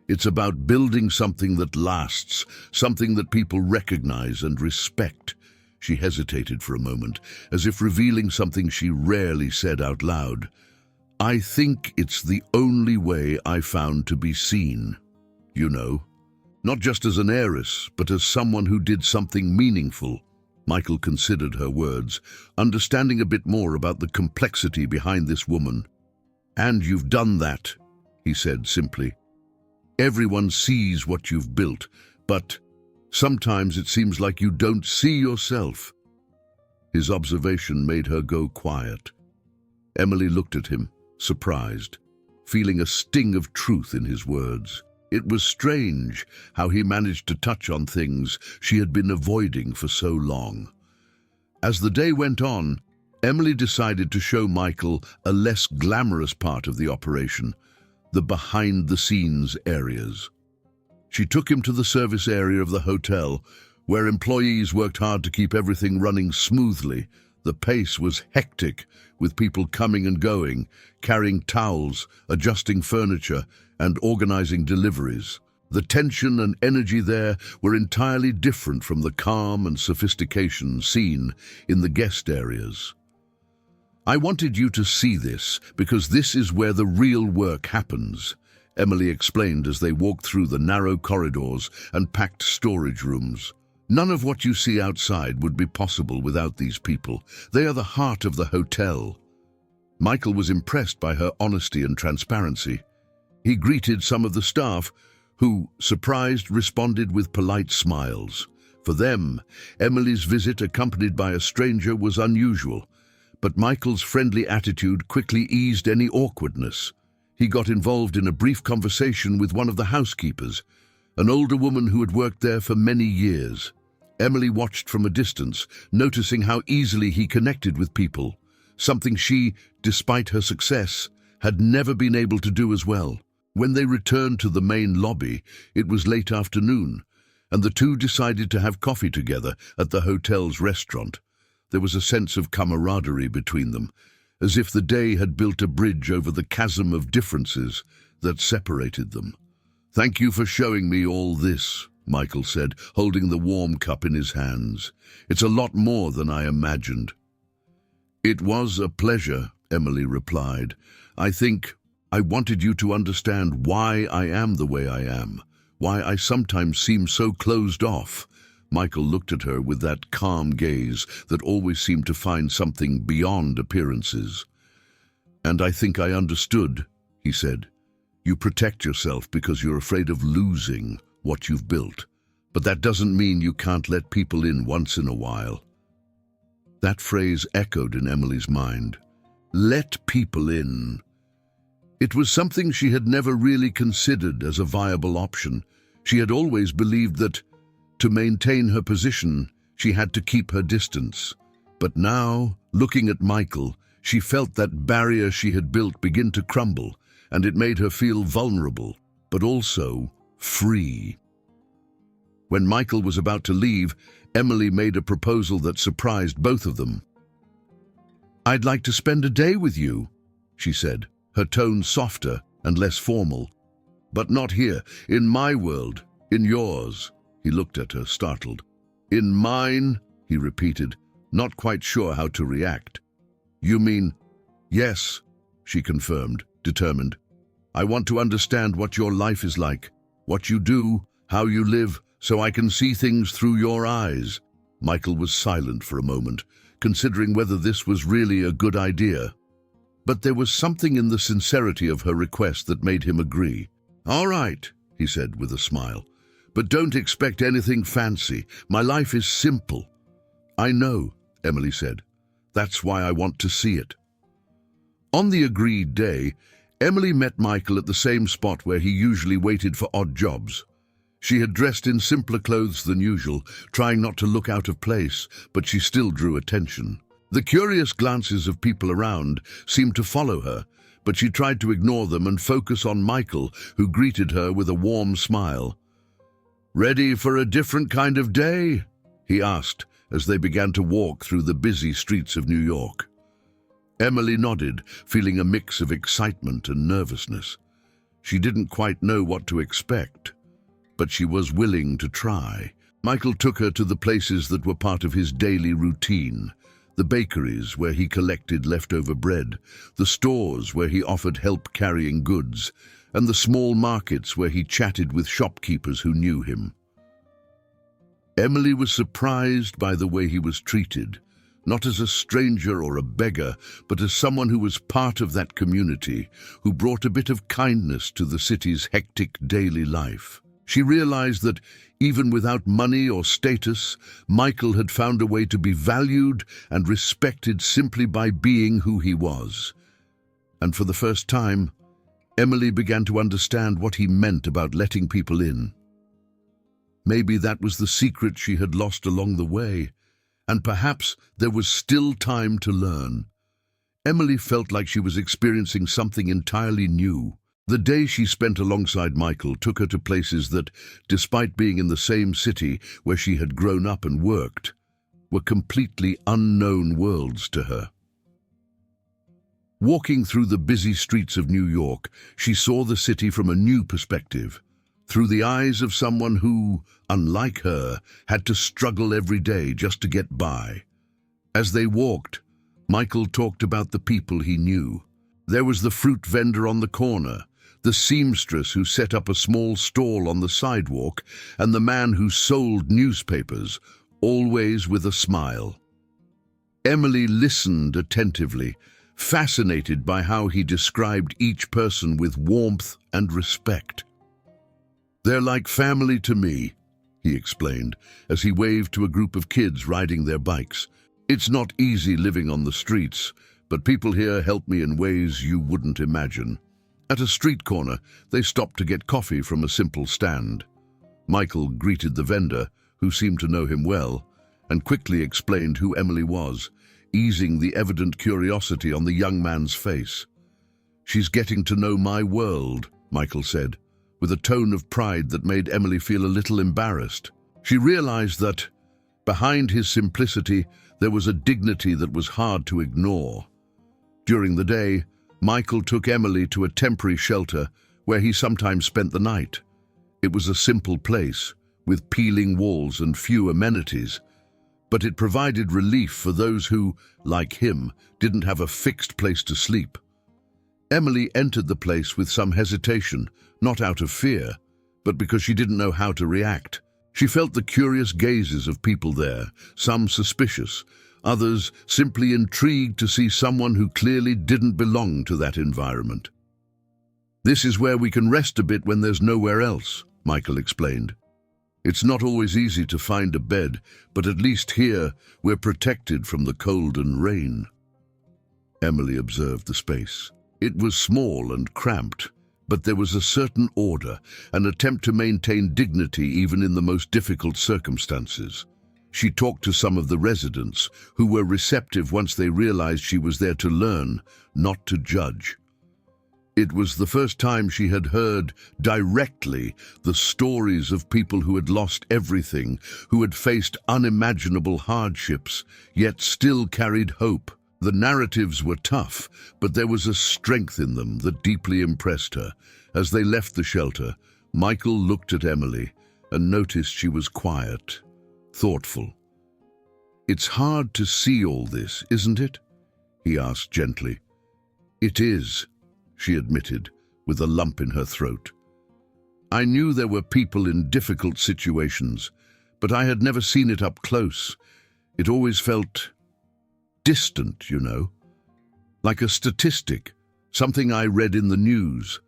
It's about building something that lasts, something that people recognize and respect." She hesitated for a moment, as if revealing something she rarely said out loud. "I think it's the only way I found to be seen, you know. Not just as an heiress, but as someone who did something meaningful." Michael considered her words, understanding a bit more about the complexity behind this woman. "And you've done that," he said simply. "Everyone sees what you've built, but sometimes it seems like you don't see yourself." His observation made her go quiet. Emily looked at him, surprised, feeling a sting of truth in his words. It was strange how he managed to touch on things she had been avoiding for so long. As the day went on, Emily decided to show Michael a less glamorous part of the operation, the behind-the-scenes areas. She took him to the service area of the hotel, where employees worked hard to keep everything running smoothly. The pace was hectic, with people coming and going, carrying towels, adjusting furniture, and organizing deliveries. The tension and energy there were entirely different from the calm and sophistication seen in the guest areas. "I wanted you to see this because this is where the real work happens," Emily explained as they walked through the narrow corridors and packed storage rooms. "None of what you see outside would be possible without these people. They are the heart of the hotel." Michael was impressed by her honesty and transparency. He greeted some of the staff, who, surprised, responded with polite smiles. For them, Emily's visit accompanied by a stranger was unusual, but Michael's friendly attitude quickly eased any awkwardness. He got involved in a brief conversation with one of the housekeepers, an older woman who had worked there for many years. Emily watched from a distance, noticing how easily he connected with people, something she, despite her success, had never been able to do as well. When they returned to the main lobby, it was late afternoon, and the two decided to have coffee together at the hotel's restaurant. There was a sense of camaraderie between them, as if the day had built a bridge over the chasm of differences that separated them. "Thank you for showing me all this," Michael said, holding the warm cup in his hands. "It's a lot more than I imagined." "It was a pleasure," Emily replied. "I think I wanted you to understand why I am the way I am, why I sometimes seem so closed off." Michael looked at her with that calm gaze that always seemed to find something beyond appearances. "And I think I understood," he said. "You protect yourself because you're afraid of losing what you've built. But that doesn't mean you can't let people in once in a while." That phrase echoed in Emily's mind. Let people in. It was something she had never really considered as a viable option. She had always believed that, to maintain her position, she had to keep her distance. But now, looking at Michael, she felt that barrier she had built begin to crumble, and it made her feel vulnerable, but also free. When Michael was about to leave, Emily made a proposal that surprised both of them. "I'd like to spend a day with you," she said, her tone softer and less formal. "But not here, in my world, in yours." He looked at her, startled. "In mine?" he repeated, not quite sure how to react. "You mean—" "Yes," she confirmed, determined. "I want to understand what your life is like, what you do, how you live, so I can see things through your eyes." Michael was silent for a moment, considering whether this was really a good idea. But there was something in the sincerity of her request that made him agree. "All right," he said with a smile. "But don't expect anything fancy. My life is simple." "I know," Emily said. "That's why I want to see it." On the agreed day, Emily met Michael at the same spot where he usually waited for odd jobs. She had dressed in simpler clothes than usual, trying not to look out of place, but she still drew attention. The curious glances of people around seemed to follow her, but she tried to ignore them and focus on Michael, who greeted her with a warm smile. "Ready for a different kind of day?" he asked as they began to walk through the busy streets of New York. Emily nodded, feeling a mix of excitement and nervousness. She didn't quite know what to expect, but she was willing to try. Michael took her to the places that were part of his daily routine. The bakeries where he collected leftover bread, the stores where he offered help carrying goods, and the small markets where he chatted with shopkeepers who knew him. Emily was surprised by the way he was treated, not as a stranger or a beggar, but as someone who was part of that community, who brought a bit of kindness to the city's hectic daily life. She realized that, even without money or status, Michael had found a way to be valued and respected simply by being who he was. And for the first time, Emily began to understand what he meant about letting people in. Maybe that was the secret she had lost along the way, and perhaps there was still time to learn. Emily felt like she was experiencing something entirely new. The day she spent alongside Michael took her to places that, despite being in the same city where she had grown up and worked, were completely unknown worlds to her. Walking through the busy streets of New York, she saw the city from a new perspective, through the eyes of someone who, unlike her, had to struggle every day just to get by. As they walked, Michael talked about the people he knew. There was the fruit vendor on the corner, the seamstress who set up a small stall on the sidewalk, and the man who sold newspapers, always with a smile. Emily listened attentively, fascinated by how he described each person with warmth and respect. "They're like family to me," he explained, as he waved to a group of kids riding their bikes. "It's not easy living on the streets, but people here help me in ways you wouldn't imagine." At a street corner, they stopped to get coffee from a simple stand. Michael greeted the vendor, who seemed to know him well, and quickly explained who Emily was, easing the evident curiosity on the young man's face. "She's getting to know my world," Michael said, with a tone of pride that made Emily feel a little embarrassed. She realized that, behind his simplicity, there was a dignity that was hard to ignore. During the day, Michael took Emily to a temporary shelter where he sometimes spent the night. It was a simple place, with peeling walls and few amenities, but it provided relief for those who, like him, didn't have a fixed place to sleep. Emily entered the place with some hesitation, not out of fear, but because she didn't know how to react. She felt the curious gazes of people there, some suspicious, others simply intrigued to see someone who clearly didn't belong to that environment. "This is where we can rest a bit when there's nowhere else," Michael explained. "It's not always easy to find a bed, but at least here we're protected from the cold and rain." Emily observed the space. It was small and cramped, but there was a certain order, an attempt to maintain dignity even in the most difficult circumstances. She talked to some of the residents, who were receptive once they realized she was there to learn, not to judge. It was the first time she had heard directly the stories of people who had lost everything, who had faced unimaginable hardships, yet still carried hope. The narratives were tough, but there was a strength in them that deeply impressed her. As they left the shelter, Michael looked at Emily and noticed she was quiet, thoughtful. "It's hard to see all this, isn't it?" he asked gently. "It is," she admitted, with a lump in her throat. "I knew there were people in difficult situations, but I had never seen it up close. It always felt distant, you know, like a statistic, something I read in the news.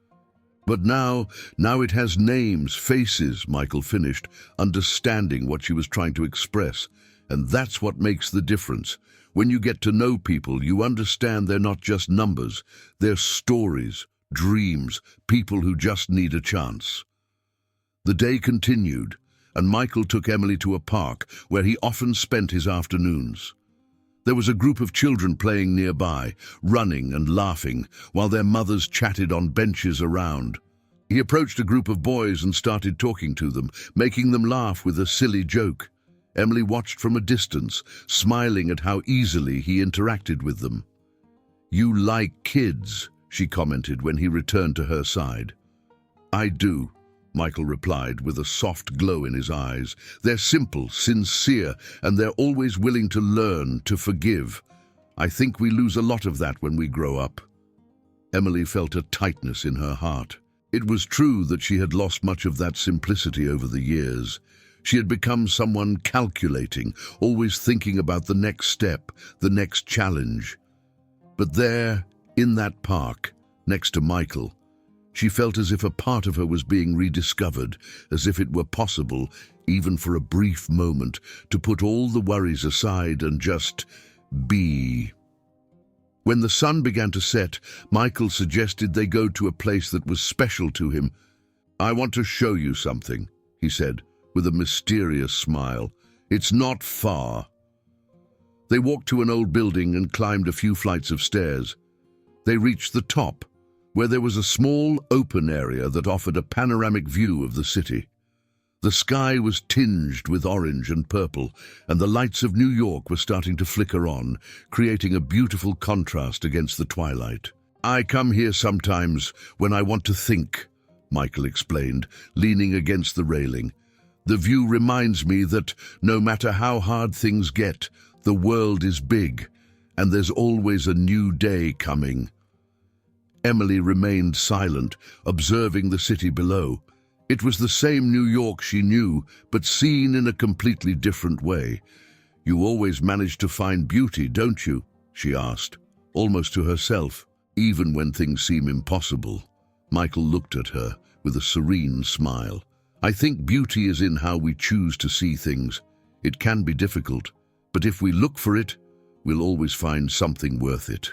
But now it has names, faces," Michael finished, understanding what she was trying to express. "And that's what makes the difference. When you get to know people, you understand they're not just numbers. They're stories, dreams, people who just need a chance." The day continued, and Michael took Emily to a park where he often spent his afternoons. There was a group of children playing nearby, running and laughing, while their mothers chatted on benches around. He approached a group of boys and started talking to them, making them laugh with a silly joke. Emily watched from a distance, smiling at how easily he interacted with them. "You like kids," she commented when he returned to her side. "I do," Michael replied with a soft glow in his eyes. "They're simple, sincere, and they're always willing to learn, to forgive. I think we lose a lot of that when we grow up." Emily felt a tightness in her heart. It was true that she had lost much of that simplicity over the years. She had become someone calculating, always thinking about the next step, the next challenge. But there, in that park, next to Michael, she felt as if a part of her was being rediscovered, as if it were possible, even for a brief moment, to put all the worries aside and just be. When the sun began to set, Michael suggested they go to a place that was special to him. "I want to show you something," he said, with a mysterious smile. "It's not far." They walked to an old building and climbed a few flights of stairs. They reached the top, where there was a small, open area that offered a panoramic view of the city. The sky was tinged with orange and purple, and the lights of New York were starting to flicker on, creating a beautiful contrast against the twilight. "I come here sometimes when I want to think," Michael explained, leaning against the railing. "The view reminds me that no matter how hard things get, the world is big, and there's always a new day coming." Emily remained silent, observing the city below. It was the same New York she knew, but seen in a completely different way. "You always manage to find beauty, don't you?" she asked, almost to herself, "even when things seem impossible." Michael looked at her with a serene smile. "I think beauty is in how we choose to see things. It can be difficult, but if we look for it, we'll always find something worth it."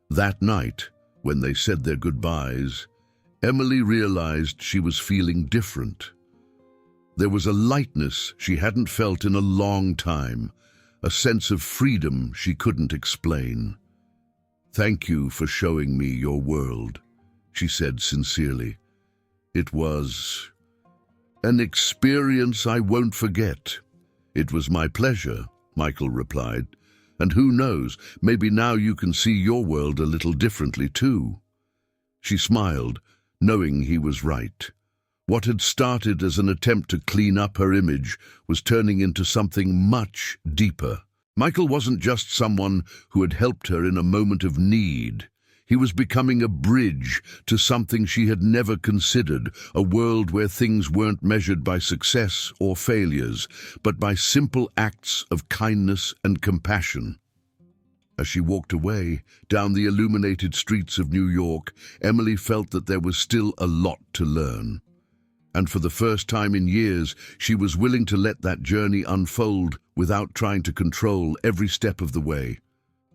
That night, when they said their goodbyes, Emily realized she was feeling different. There was a lightness she hadn't felt in a long time, a sense of freedom she couldn't explain. "Thank you for showing me your world," she said sincerely. "It was an experience I won't forget." "It was my pleasure," Michael replied. "And who knows, maybe now you can see your world a little differently too." She smiled, knowing he was right. What had started as an attempt to clean up her image was turning into something much deeper. Michael wasn't just someone who had helped her in a moment of need. He was becoming a bridge to something she had never considered, a world where things weren't measured by success or failures, but by simple acts of kindness and compassion. As she walked away down the illuminated streets of New York, Emily felt that there was still a lot to learn. And for the first time in years, she was willing to let that journey unfold without trying to control every step of the way.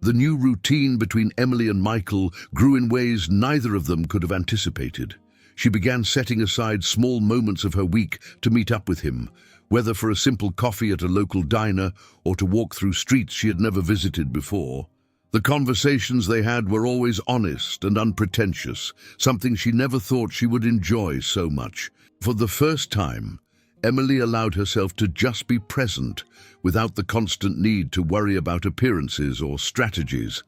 The new routine between Emily and Michael grew in ways neither of them could have anticipated. She began setting aside small moments of her week to meet up with him, whether for a simple coffee at a local diner or to walk through streets she had never visited before. The conversations they had were always honest and unpretentious, something she never thought she would enjoy so much. For the first time, Emily allowed herself to just be present without the constant need to worry about appearances or strategies.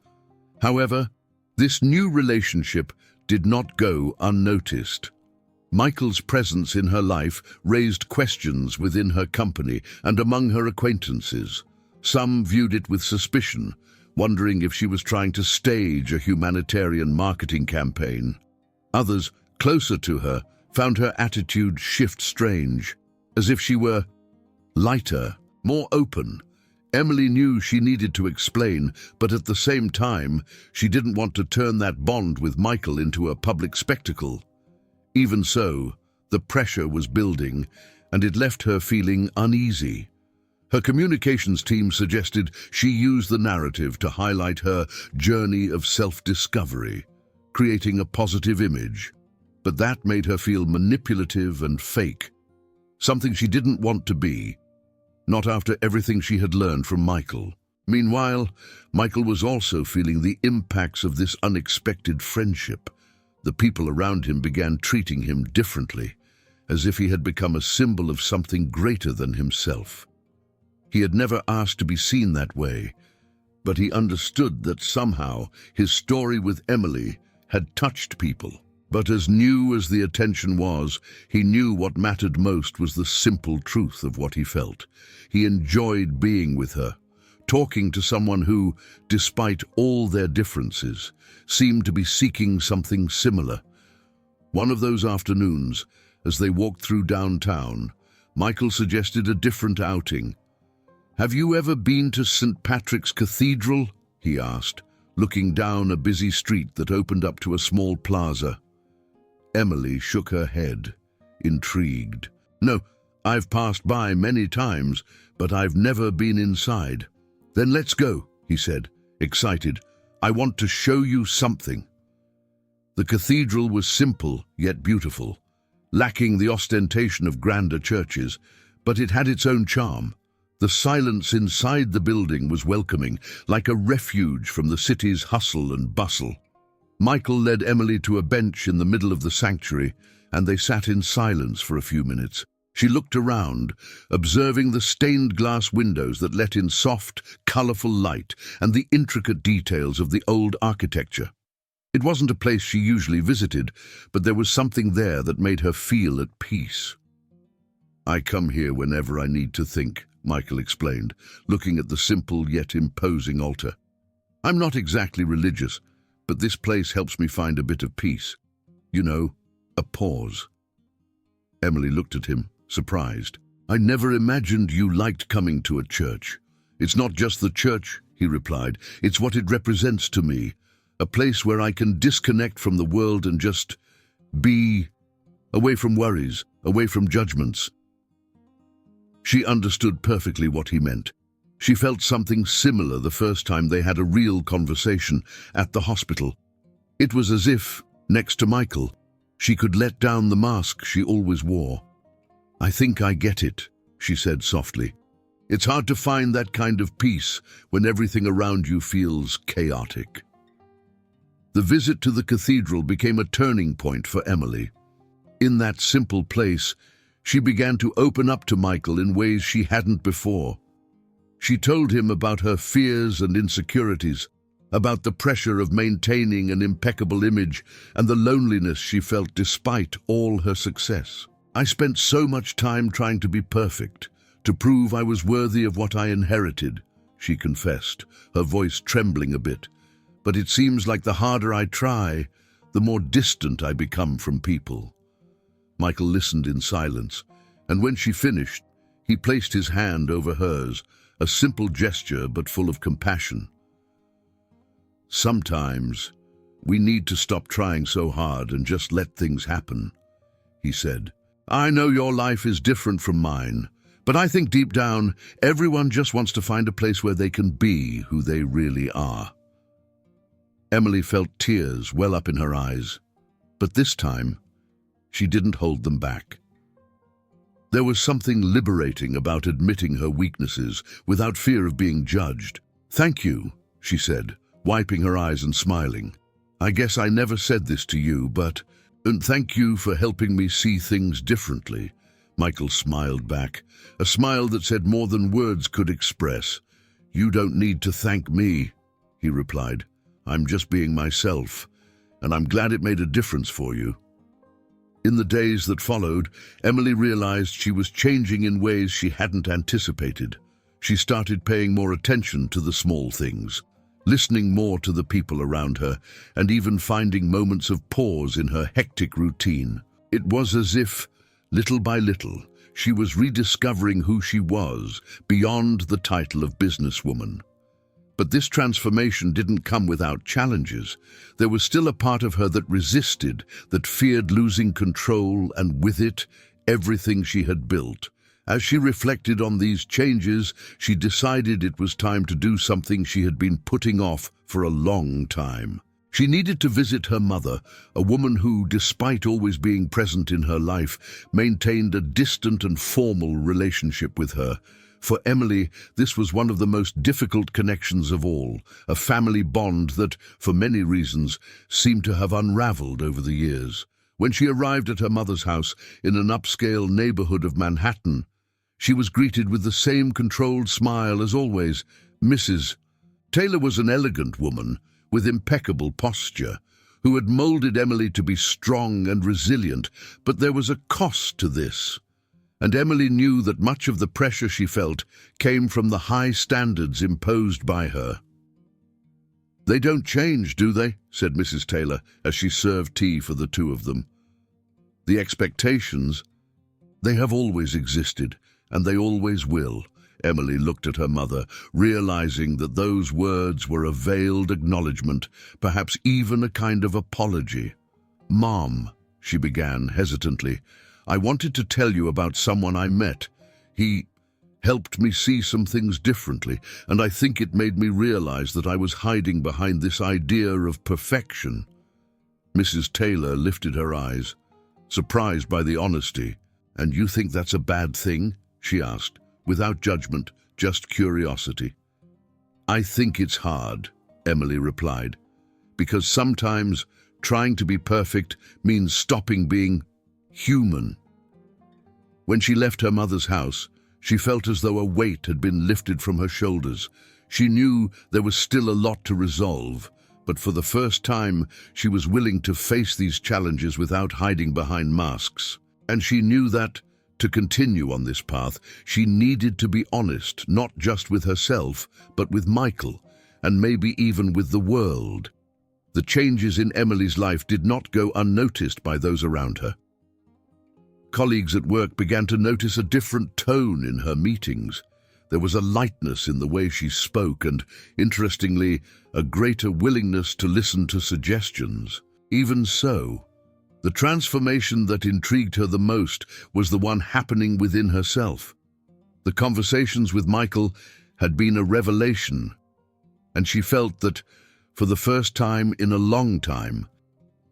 However, this new relationship did not go unnoticed. Michael's presence in her life raised questions within her company and among her acquaintances. Some viewed it with suspicion, wondering if she was trying to stage a humanitarian marketing campaign. Others, closer to her, found her attitude shift strange, as if she were lighter, more open. Emily knew she needed to explain, but at the same time, she didn't want to turn that bond with Michael into a public spectacle. Even so, the pressure was building, and it left her feeling uneasy. Her communications team suggested she use the narrative to highlight her journey of self-discovery, creating a positive image. But that made her feel manipulative and fake, something she didn't want to be, not after everything she had learned from Michael. Meanwhile, Michael was also feeling the impacts of this unexpected friendship. The people around him began treating him differently, as if he had become a symbol of something greater than himself. He had never asked to be seen that way, but he understood that somehow his story with Emily had touched people. But as new as the attention was, he knew what mattered most was the simple truth of what he felt. He enjoyed being with her, talking to someone who, despite all their differences, seemed to be seeking something similar. One of those afternoons, as they walked through downtown, Michael suggested a different outing. "Have you ever been to St. Patrick's Cathedral?" he asked, looking down a busy street that opened up to a small plaza. Emily shook her head, intrigued. "No, I've passed by many times, but I've never been inside." "Then let's go," he said, excited. "I want to show you something." The cathedral was simple yet beautiful, lacking the ostentation of grander churches, but it had its own charm. The silence inside the building was welcoming, like a refuge from the city's hustle and bustle. Michael led Emily to a bench in the middle of the sanctuary, and they sat in silence for a few minutes. She looked around, observing the stained glass windows that let in soft, colorful light and the intricate details of the old architecture. It wasn't a place she usually visited, but there was something there that made her feel at peace. "I come here whenever I need to think," Michael explained, looking at the simple yet imposing altar. "I'm not exactly religious, but this place helps me find a bit of peace. You know, a pause." Emily looked at him, surprised. "I never imagined you liked coming to a church." "It's not just the church," he replied. "It's what it represents to me. A place where I can disconnect from the world and just be, away from worries, away from judgments." She understood perfectly what he meant. She felt something similar the first time they had a real conversation at the hospital. It was as if, next to Michael, she could let down the mask she always wore. "I think I get it," she said softly. "It's hard to find that kind of peace when everything around you feels chaotic." The visit to the cathedral became a turning point for Emily. In that simple place, she began to open up to Michael in ways she hadn't before. She told him about her fears and insecurities, about the pressure of maintaining an impeccable image and the loneliness she felt despite all her success. I spent so much time trying to be perfect, to prove I was worthy of what I inherited, she confessed, her voice trembling a bit. But it seems like the harder I try, the more distant I become from people. Michael listened in silence, and when she finished, he placed his hand over hers, a simple gesture but full of compassion. Sometimes we need to stop trying so hard and just let things happen, he said. I know your life is different from mine, but I think deep down, everyone just wants to find a place where they can be who they really are. Emily felt tears well up in her eyes, but this time, she didn't hold them back. There was something liberating about admitting her weaknesses without fear of being judged. Thank you, she said, wiping her eyes and smiling. I guess I never said this to you, but thank you for helping me see things differently. Michael smiled back, a smile that said more than words could express. You don't need to thank me, he replied. I'm just being myself, and I'm glad it made a difference for you. In the days that followed, Emily realized she was changing in ways she hadn't anticipated. She started paying more attention to the small things, listening more to the people around her, and even finding moments of pause in her hectic routine. It was as if, little by little, she was rediscovering who she was beyond the title of businesswoman. But this transformation didn't come without challenges. There was still a part of her that resisted, that feared losing control, and with it, everything she had built. As she reflected on these changes, she decided it was time to do something she had been putting off for a long time. She needed to visit her mother, a woman who, despite always being present in her life, maintained a distant and formal relationship with her. For Emily, this was one of the most difficult connections of all, a family bond that, for many reasons, seemed to have unraveled over the years. When she arrived at her mother's house in an upscale neighborhood of Manhattan, she was greeted with the same controlled smile as always. Mrs. Taylor was an elegant woman with impeccable posture, who had molded Emily to be strong and resilient, but there was a cost to this. And Emily knew that much of the pressure she felt came from the high standards imposed by her. They don't change, do they? Said Mrs. Taylor as she served tea for the two of them. The expectations, they have always existed, and they always will. Emily looked at her mother, realizing that those words were a veiled acknowledgement, perhaps even a kind of apology. Mom, she began hesitantly, I wanted to tell you about someone I met. He helped me see some things differently, and I think it made me realize that I was hiding behind this idea of perfection. Mrs. Taylor lifted her eyes, surprised by the honesty. And you think that's a bad thing? She asked, without judgment, just curiosity. I think it's hard, Emily replied, because sometimes trying to be perfect means stopping being human. When she left her mother's house, she felt as though a weight had been lifted from her shoulders. She knew there was still a lot to resolve, but for the first time, she was willing to face these challenges without hiding behind masks. And she knew that, to continue on this path, she needed to be honest, not just with herself, but with Michael, and maybe even with the world. The changes in Emily's life did not go unnoticed by those around her. Colleagues at work began to notice a different tone in her meetings. There was a lightness in the way she spoke and, interestingly, a greater willingness to listen to suggestions. Even so, the transformation that intrigued her the most was the one happening within herself. The conversations with Michael had been a revelation, and she felt that, for the first time in a long time,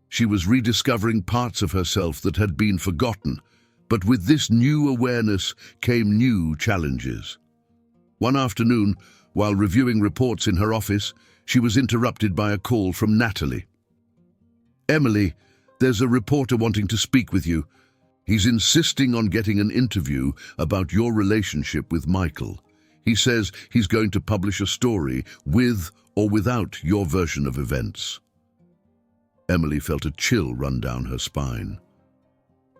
she was rediscovering parts of herself that had been forgotten. But with this new awareness came new challenges. One afternoon, while reviewing reports in her office, she was interrupted by a call from Natalie. Emily, there's a reporter wanting to speak with you. He's insisting on getting an interview about your relationship with Michael. He says he's going to publish a story with or without your version of events. Emily felt a chill run down her spine.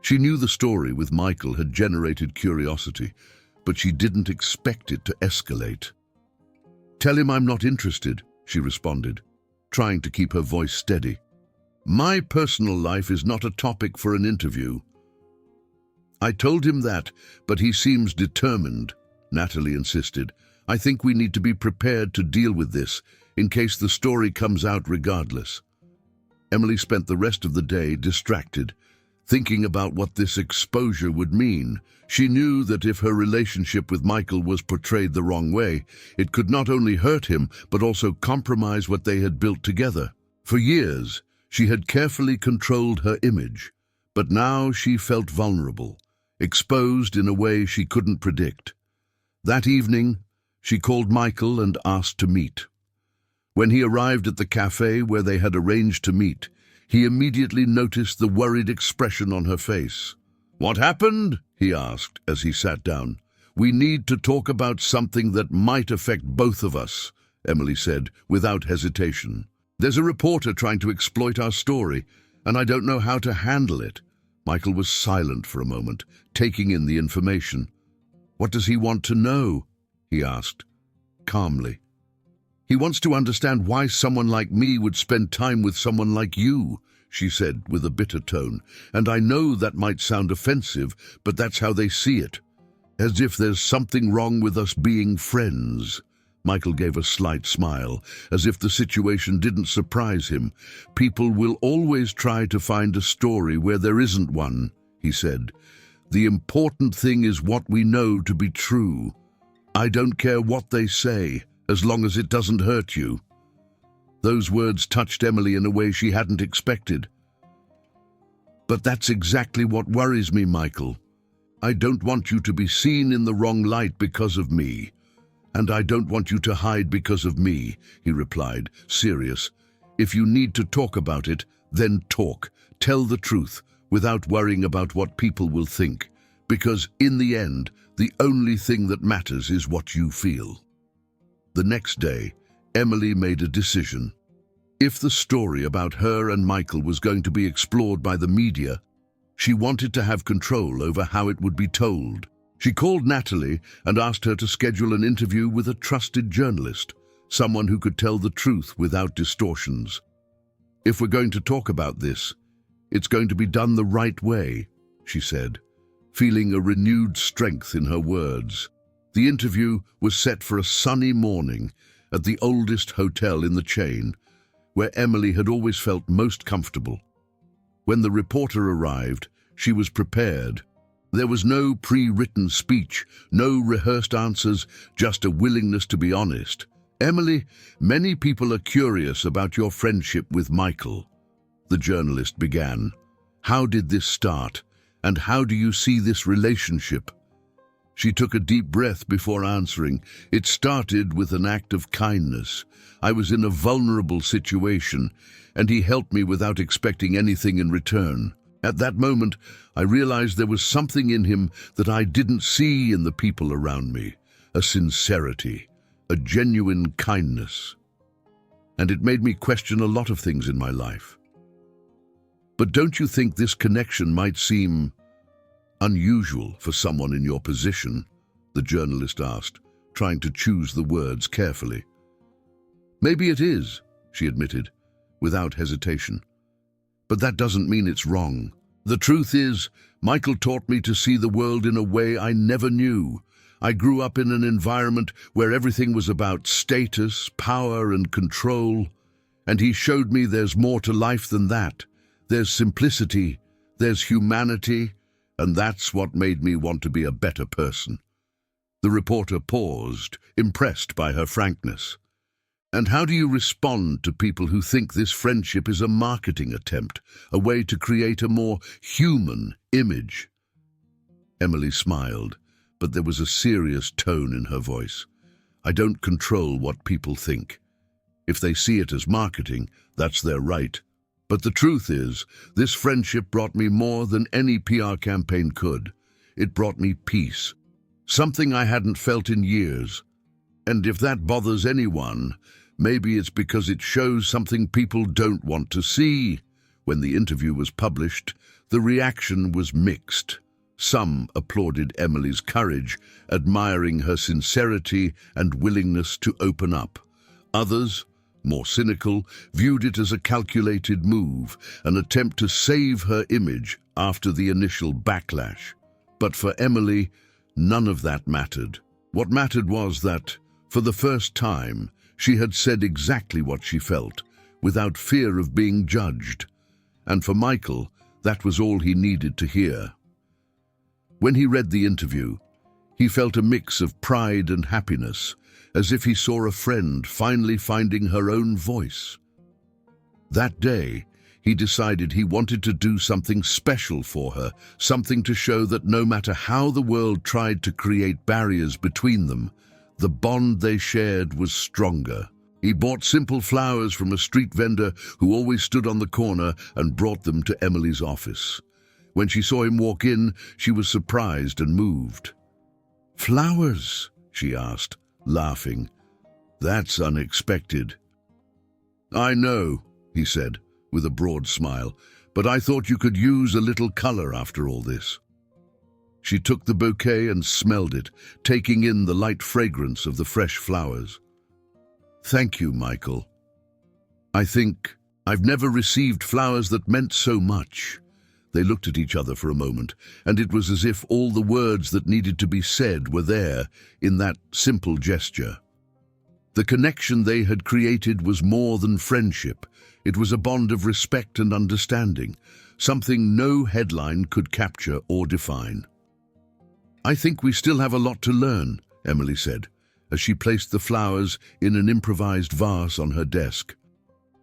She knew the story with Michael had generated curiosity, but she didn't expect it to escalate. "Tell him I'm not interested," she responded, trying to keep her voice steady. "My personal life is not a topic for an interview." "I told him that, but he seems determined," Natalie insisted. "I think we need to be prepared to deal with this, in case the story comes out regardless." Emily spent the rest of the day distracted, thinking about what this exposure would mean. She knew that if her relationship with Michael was portrayed the wrong way, it could not only hurt him, but also compromise what they had built together. For years, she had carefully controlled her image, but now she felt vulnerable, exposed in a way she couldn't predict. That evening, she called Michael and asked to meet. When he arrived at the cafe where they had arranged to meet, he immediately noticed the worried expression on her face. "What happened?" he asked as he sat down. "We need to talk about something that might affect both of us," Emily said, without hesitation. "There's a reporter trying to exploit our story, and I don't know how to handle it." Michael was silent for a moment, taking in the information. "What does he want to know?" he asked, calmly. "He wants to understand why someone like me would spend time with someone like you," she said with a bitter tone. "And I know that might sound offensive, but that's how they see it. As if there's something wrong with us being friends." Michael gave a slight smile, as if the situation didn't surprise him. "People will always try to find a story where there isn't one," he said. "The important thing is what we know to be true. I don't care what they say, as long as it doesn't hurt you." Those words touched Emily in a way she hadn't expected. "But that's exactly what worries me, Michael. I don't want you to be seen in the wrong light because of me. And I don't want you to hide because of me," he replied, serious. "If you need to talk about it, then talk. Tell the truth, without worrying about what people will think. Because, in the end, the only thing that matters is what you feel." The next day, Emily made a decision. If the story about her and Michael was going to be explored by the media, she wanted to have control over how it would be told. She called Natalie and asked her to schedule an interview with a trusted journalist, someone who could tell the truth without distortions. "If we're going to talk about this, it's going to be done the right way," she said, feeling a renewed strength in her words. The interview was set for a sunny morning at the oldest hotel in the chain, where Emily had always felt most comfortable. When the reporter arrived, she was prepared. There was no pre-written speech, no rehearsed answers, just a willingness to be honest. "Emily, many people are curious about your friendship with Michael," the journalist began. "How did this start, and how do you see this relationship?" She took a deep breath before answering. "It started with an act of kindness. I was in a vulnerable situation, and he helped me without expecting anything in return. At that moment, I realized there was something in him that I didn't see in the people around me, a sincerity, a genuine kindness. And it made me question a lot of things in my life." "But don't you think this connection might seem unusual for someone in your position?" the journalist asked, trying to choose the words carefully. "Maybe it is," she admitted, without hesitation. "But that doesn't mean it's wrong. The truth is, Michael taught me to see the world in a way I never knew. I grew up in an environment where everything was about status, power, and control, and he showed me there's more to life than that. There's simplicity, there's humanity, and that's what made me want to be a better person." The reporter paused, impressed by her frankness. "And how do you respond to people who think this friendship is a marketing attempt, a way to create a more human image?" Emily smiled, but there was a serious tone in her voice. "I don't control what people think. If they see it as marketing, that's their right. But the truth is, this friendship brought me more than any PR campaign could. It brought me peace, something I hadn't felt in years. And if that bothers anyone, maybe it's because it shows something people don't want to see. When the interview was published, the reaction was mixed. Some applauded Emily's courage, admiring her sincerity and willingness to open up. Others, more cynical, viewed it as a calculated move, an attempt to save her image after the initial backlash. But for Emily, none of that mattered. What mattered was that, for the first time, she had said exactly what she felt, without fear of being judged. And for Michael, that was all he needed to hear. When he read the interview, he felt a mix of pride and happiness, as if he saw a friend finally finding her own voice. That day, he decided he wanted to do something special for her, something to show that no matter how the world tried to create barriers between them, the bond they shared was stronger. He bought simple flowers from a street vendor who always stood on the corner and brought them to Emily's office. When she saw him walk in, she was surprised and moved. "Flowers?" she asked, laughing. "That's unexpected." "I know," he said, with a broad smile, "but I thought you could use a little color after all this." She took the bouquet and smelled it, taking in the light fragrance of the fresh flowers. "Thank you, Michael. I think I've never received flowers that meant so much." They looked at each other for a moment, and it was as if all the words that needed to be said were there in that simple gesture. The connection they had created was more than friendship. It was a bond of respect and understanding, something no headline could capture or define. "I think we still have a lot to learn," Emily said, as she placed the flowers in an improvised vase on her desk.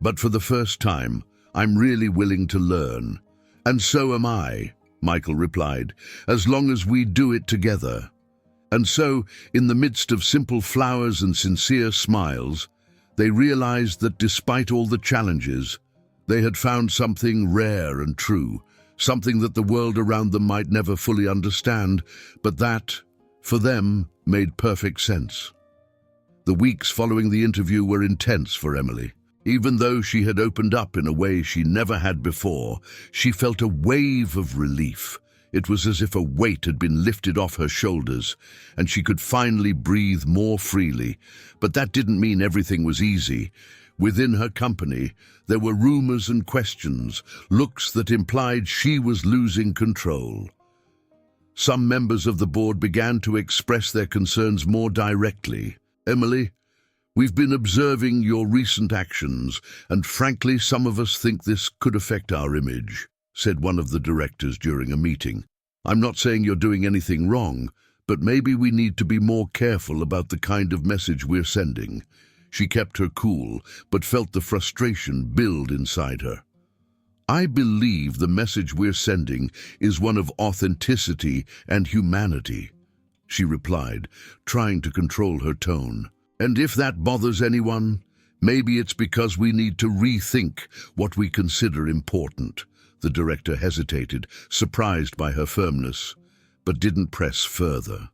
"But for the first time, I'm really willing to learn." "And so am I," Michael replied, "as long as we do it together." And so, in the midst of simple flowers and sincere smiles, they realized that despite all the challenges, they had found something rare and true, something that the world around them might never fully understand, but that, for them, made perfect sense. The weeks following the interview were intense for Emily. Even though she had opened up in a way she never had before, she felt a wave of relief. It was as if a weight had been lifted off her shoulders, and she could finally breathe more freely. But that didn't mean everything was easy. Within her company, there were rumors and questions, looks that implied she was losing control. Some members of the board began to express their concerns more directly. "Emily, we've been observing your recent actions, and frankly, some of us think this could affect our image," said one of the directors during a meeting. "I'm not saying you're doing anything wrong, but maybe we need to be more careful about the kind of message we're sending." She kept her cool, but felt the frustration build inside her. "I believe the message we're sending is one of authenticity and humanity," she replied, trying to control her tone. "And if that bothers anyone, maybe it's because we need to rethink what we consider important." The director hesitated, surprised by her firmness, but didn't press further.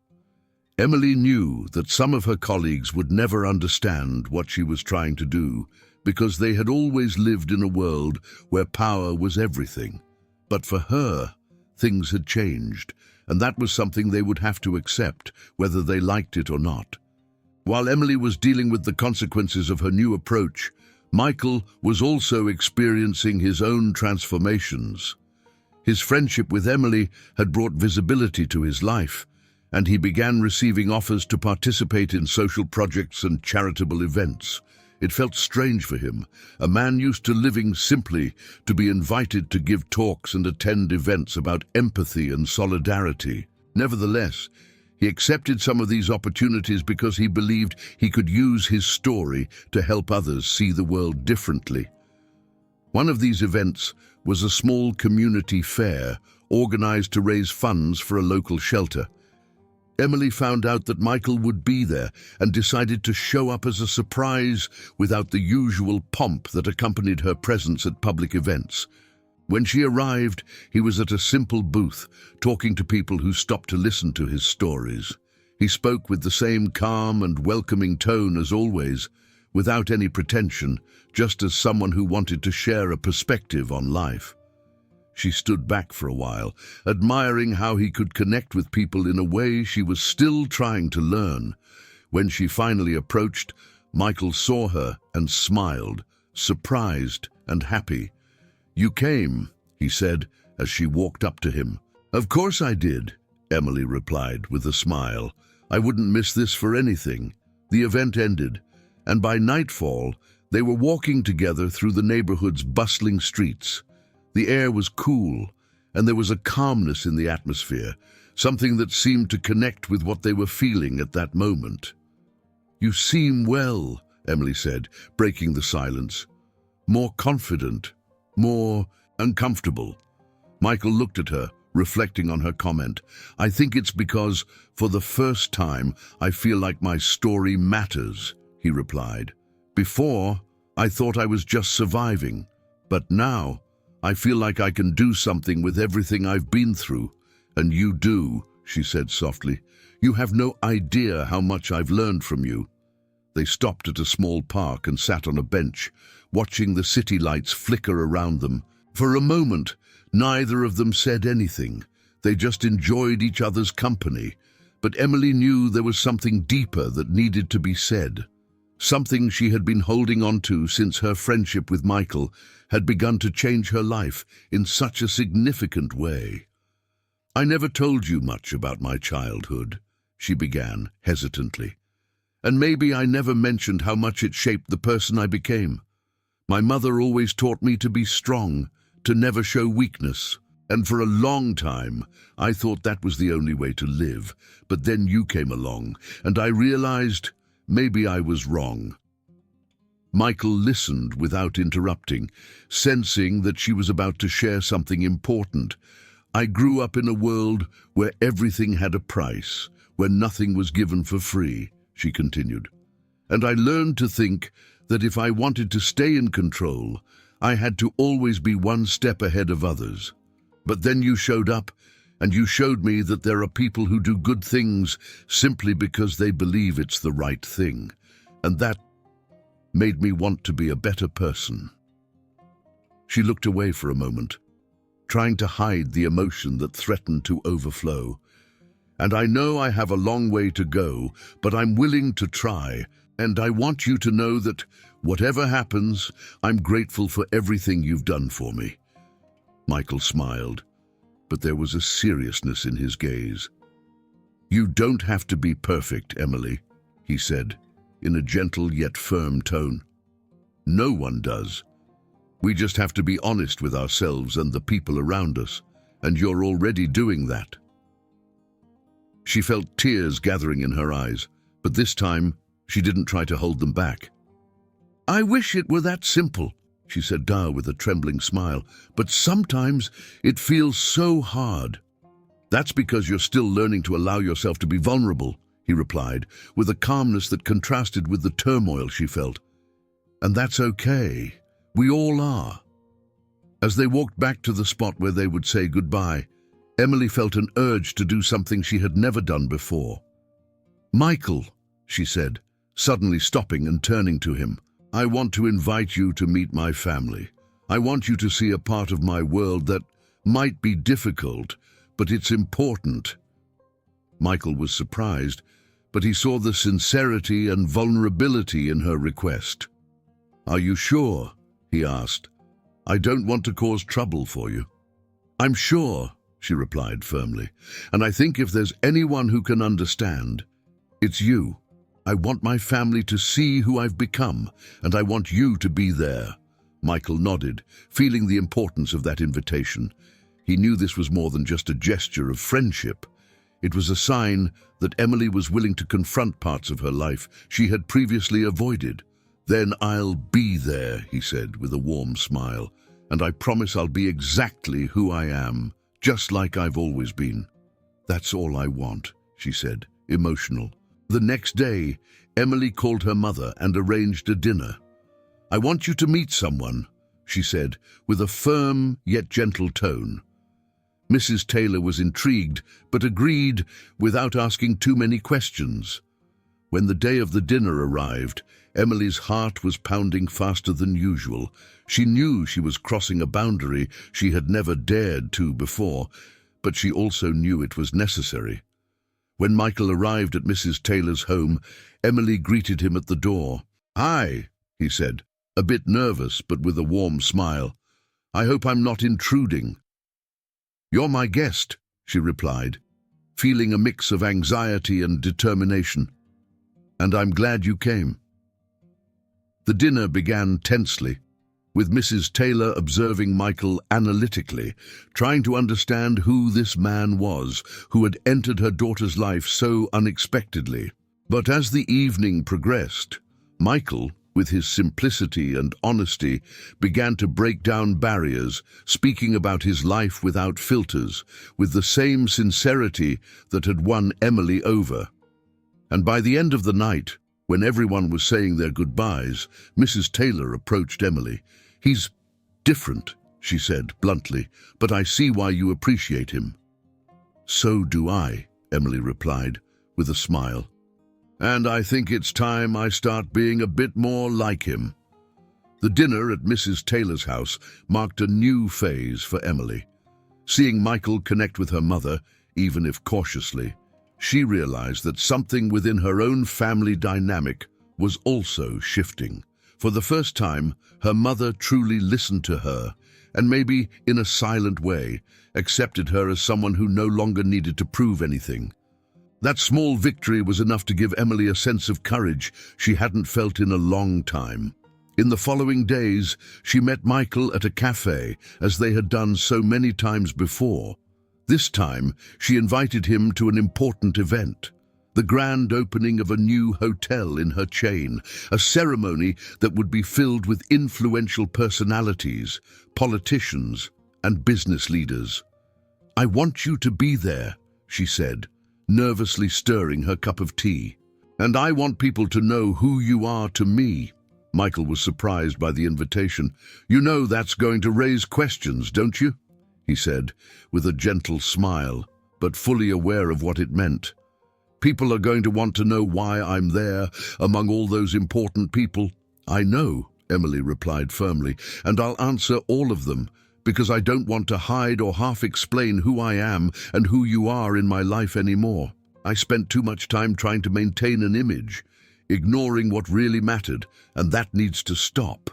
Emily knew that some of her colleagues would never understand what she was trying to do, because they had always lived in a world where power was everything. But for her, things had changed, and that was something they would have to accept, whether they liked it or not. While Emily was dealing with the consequences of her new approach, Michael was also experiencing his own transformations. His friendship with Emily had brought visibility to his life, and he began receiving offers to participate in social projects and charitable events. It felt strange for him, a man used to living simply, to be invited to give talks and attend events about empathy and solidarity. Nevertheless, he accepted some of these opportunities because he believed he could use his story to help others see the world differently. One of these events was a small community fair organized to raise funds for a local shelter. Emily found out that Michael would be there and decided to show up as a surprise without the usual pomp that accompanied her presence at public events. When she arrived, he was at a simple booth, talking to people who stopped to listen to his stories. He spoke with the same calm and welcoming tone as always, without any pretension, just as someone who wanted to share a perspective on life. She stood back for a while, admiring how he could connect with people in a way she was still trying to learn. When she finally approached, Michael saw her and smiled, surprised and happy. "You came," he said as she walked up to him. "Of course I did," Emily replied with a smile. "I wouldn't miss this for anything." The event ended, and by nightfall, they were walking together through the neighborhood's bustling streets. The air was cool, and there was a calmness in the atmosphere, something that seemed to connect with what they were feeling at that moment. "You seem well," Emily said, breaking the silence. "More confident, more uncomfortable." Michael looked at her, reflecting on her comment. "I think it's because, for the first time, I feel like my story matters," he replied. "Before, I thought I was just surviving, but now, I feel like I can do something with everything I've been through." "And you do," she said softly. "You have no idea how much I've learned from you." They stopped at a small park and sat on a bench, watching the city lights flicker around them. For a moment, neither of them said anything. They just enjoyed each other's company. But Emily knew there was something deeper that needed to be said. Something she had been holding on to since her friendship with Michael had begun to change her life in such a significant way. "I never told you much about my childhood," she began hesitantly. "And maybe I never mentioned how much it shaped the person I became. My mother always taught me to be strong, to never show weakness. And for a long time, I thought that was the only way to live. But then you came along, and I realized maybe I was wrong." Michael listened without interrupting, sensing that she was about to share something important. "I grew up in a world where everything had a price, where nothing was given for free," she continued. "And I learned to think that if I wanted to stay in control, I had to always be one step ahead of others. But then you showed up, and you showed me that there are people who do good things simply because they believe it's the right thing. And that made me want to be a better person." She looked away for a moment, trying to hide the emotion that threatened to overflow. "And I know I have a long way to go, but I'm willing to try. And I want you to know that, whatever happens, I'm grateful for everything you've done for me." Michael smiled, but there was a seriousness in his gaze. "You don't have to be perfect, Emily," he said, in a gentle yet firm tone. "No one does. We just have to be honest with ourselves and the people around us, and you're already doing that." She felt tears gathering in her eyes, but this time she didn't try to hold them back. "I wish it were that simple," she said with a trembling smile, "but sometimes it feels so hard." "That's because you're still learning to allow yourself to be vulnerable," he replied, with a calmness that contrasted with the turmoil she felt. "And that's okay. We all are." As they walked back to the spot where they would say goodbye, Emily felt an urge to do something she had never done before. "Michael," she said, suddenly stopping and turning to him, "I want to invite you to meet my family. I want you to see a part of my world that might be difficult, but it's important." Michael was surprised, but he saw the sincerity and vulnerability in her request. "Are you sure?" he asked. "I don't want to cause trouble for you." "I'm sure," she replied firmly, "and I think if there's anyone who can understand, it's you. I want my family to see who I've become, and I want you to be there." Michael nodded, feeling the importance of that invitation. He knew this was more than just a gesture of friendship. It was a sign that Emily was willing to confront parts of her life she had previously avoided. "Then I'll be there," he said with a warm smile, "and I promise I'll be exactly who I am, just like I've always been." "That's all I want," she said, emotional. The next day, Emily called her mother and arranged a dinner. "I want you to meet someone," she said, with a firm yet gentle tone. Mrs. Taylor was intrigued, but agreed without asking too many questions. When the day of the dinner arrived, Emily's heart was pounding faster than usual. She knew she was crossing a boundary she had never dared to before, but she also knew it was necessary. When Michael arrived at Mrs. Taylor's home, Emily greeted him at the door. "Hi," he said, a bit nervous but with a warm smile. "I hope I'm not intruding." "You're my guest," she replied, feeling a mix of anxiety and determination. "And I'm glad you came." The dinner began tensely, with Mrs. Taylor observing Michael analytically, trying to understand who this man was who had entered her daughter's life so unexpectedly. But as the evening progressed, Michael, with his simplicity and honesty, began to break down barriers, speaking about his life without filters, with the same sincerity that had won Emily over. And by the end of the night, when everyone was saying their goodbyes, Mrs. Taylor approached Emily. "He's different," she said bluntly, "but I see why you appreciate him." "So do I," Emily replied, with a smile. "And I think it's time I start being a bit more like him." The dinner at Mrs. Taylor's house marked a new phase for Emily. Seeing Michael connect with her mother, even if cautiously, she realized that something within her own family dynamic was also shifting. For the first time, her mother truly listened to her, and maybe in a silent way, accepted her as someone who no longer needed to prove anything. That small victory was enough to give Emily a sense of courage she hadn't felt in a long time. In the following days, she met Michael at a cafe, as they had done so many times before. This time, she invited him to an important event, the grand opening of a new hotel in her chain, a ceremony that would be filled with influential personalities, politicians, and business leaders. "I want you to be there," she said, nervously stirring her cup of tea. "And I want people to know who you are to me." Michael was surprised by the invitation. "You know that's going to raise questions, don't you?" he said, with a gentle smile, but fully aware of what it meant. "People are going to want to know why I'm there among all those important people." "I know," Emily replied firmly, "and I'll answer all of them, because I don't want to hide or half-explain who I am and who you are in my life anymore. I spent too much time trying to maintain an image, ignoring what really mattered, and that needs to stop."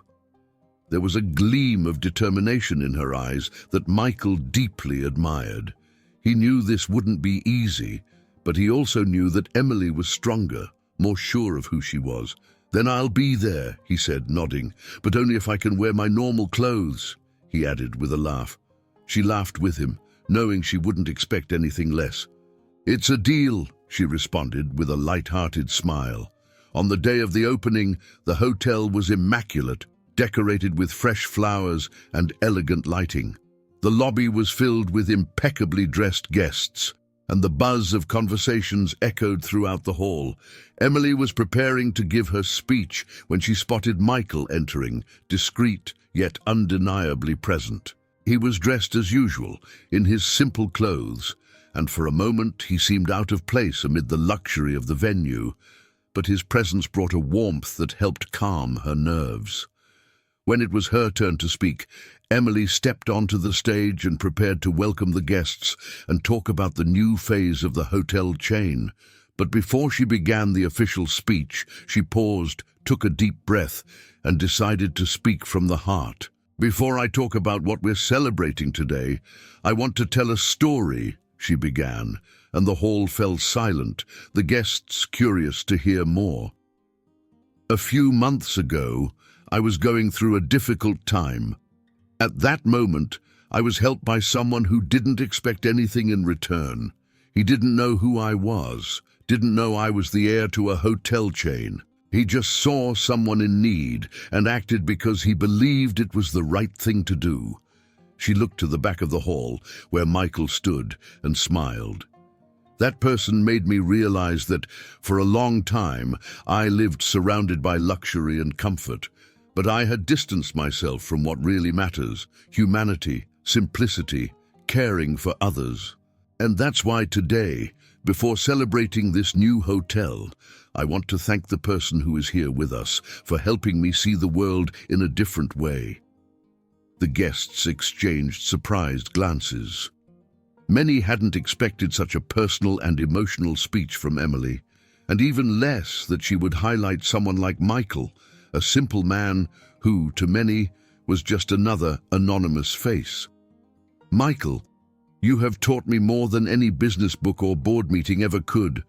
There was a gleam of determination in her eyes that Michael deeply admired. He knew this wouldn't be easy, but he also knew that Emily was stronger, more sure of who she was. "Then I'll be there," he said, nodding, "but only if I can wear my normal clothes," he added with a laugh. She laughed with him, knowing she wouldn't expect anything less. "It's a deal," she responded with a light-hearted smile. On the day of the opening, the hotel was immaculate, decorated with fresh flowers and elegant lighting. The lobby was filled with impeccably dressed guests, and the buzz of conversations echoed throughout the hall. Emily was preparing to give her speech when she spotted Michael entering, discreet yet undeniably present. He was dressed as usual, in his simple clothes, and for a moment he seemed out of place amid the luxury of the venue, but his presence brought a warmth that helped calm her nerves. When it was her turn to speak, Emily stepped onto the stage and prepared to welcome the guests and talk about the new phase of the hotel chain. But before she began the official speech, she paused, took a deep breath, and decided to speak from the heart. "Before I talk about what we're celebrating today, I want to tell a story," she began, and the hall fell silent, the guests curious to hear more. "A few months ago, I was going through a difficult time. At that moment, I was helped by someone who didn't expect anything in return. He didn't know who I was, didn't know I was the heir to a hotel chain. He just saw someone in need and acted because he believed it was the right thing to do." She looked to the back of the hall, where Michael stood, and smiled. "That person made me realize that, for a long time, I lived surrounded by luxury and comfort. But I had distanced myself from what really matters: humanity, simplicity, caring for others. And that's why today, Before celebrating this new hotel, I want to thank the person who is here with us for helping me see the world in a different way." The guests exchanged surprised glances. Many hadn't expected such a personal and emotional speech from Emily, and even less that she would highlight someone like Michael, a simple man who, to many, was just another anonymous face. "Michael, you have taught me more than any business book or board meeting ever could.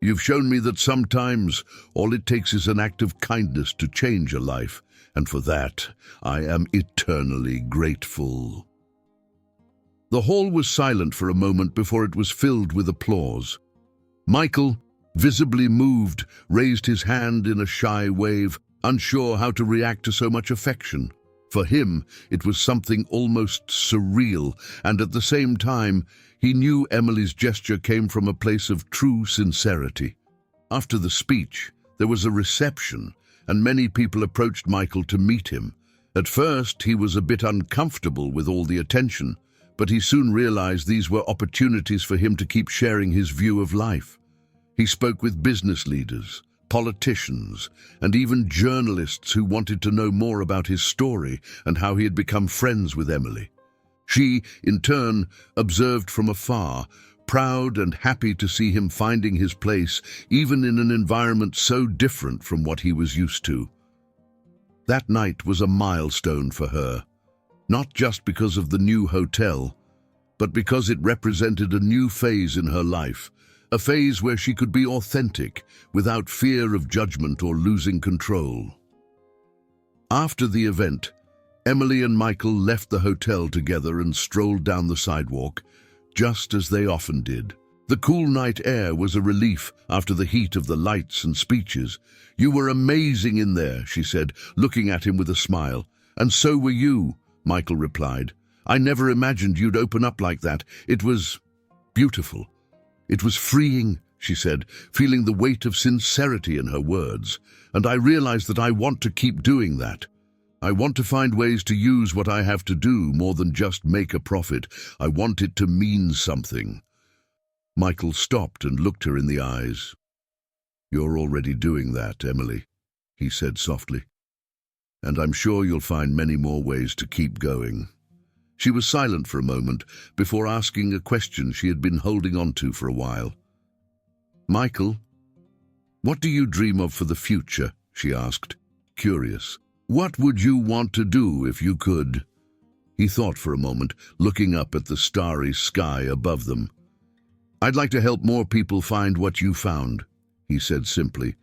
You've shown me that sometimes all it takes is an act of kindness to change a life, and for that I am eternally grateful." The hall was silent for a moment before it was filled with applause. Michael, visibly moved, raised his hand in a shy wave, unsure how to react to so much affection. For him, it was something almost surreal, and at the same time, he knew Emily's gesture came from a place of true sincerity. After the speech, there was a reception, and many people approached Michael to meet him. At first, he was a bit uncomfortable with all the attention, but he soon realized these were opportunities for him to keep sharing his view of life. He spoke with business leaders, politicians, and even journalists who wanted to know more about his story and how he had become friends with Emily. She, in turn, observed from afar, proud and happy to see him finding his place, even in an environment so different from what he was used to. That night was a milestone for her, not just because of the new hotel, but because it represented a new phase in her life, a phase where she could be authentic, without fear of judgment or losing control. After the event, Emily and Michael left the hotel together and strolled down the sidewalk, just as they often did. The cool night air was a relief after the heat of the lights and speeches. "You were amazing in there," she said, looking at him with a smile. "And so were you," Michael replied. "I never imagined you'd open up like that. It was beautiful." "It was freeing," she said, feeling the weight of sincerity in her words. "And I realized that I want to keep doing that. I want to find ways to use what I have to do more than just make a profit. I want it to mean something." Michael stopped and looked her in the eyes. "You're already doing that, Emily," he said softly. "And I'm sure you'll find many more ways to keep going." She was silent for a moment before asking a question she had been holding on to for a while. "Michael, what do you dream of for the future?" she asked, curious. "What would you want to do if you could?" He thought for a moment, looking up at the starry sky above them. "I'd like to help more people find what you found," he said simply.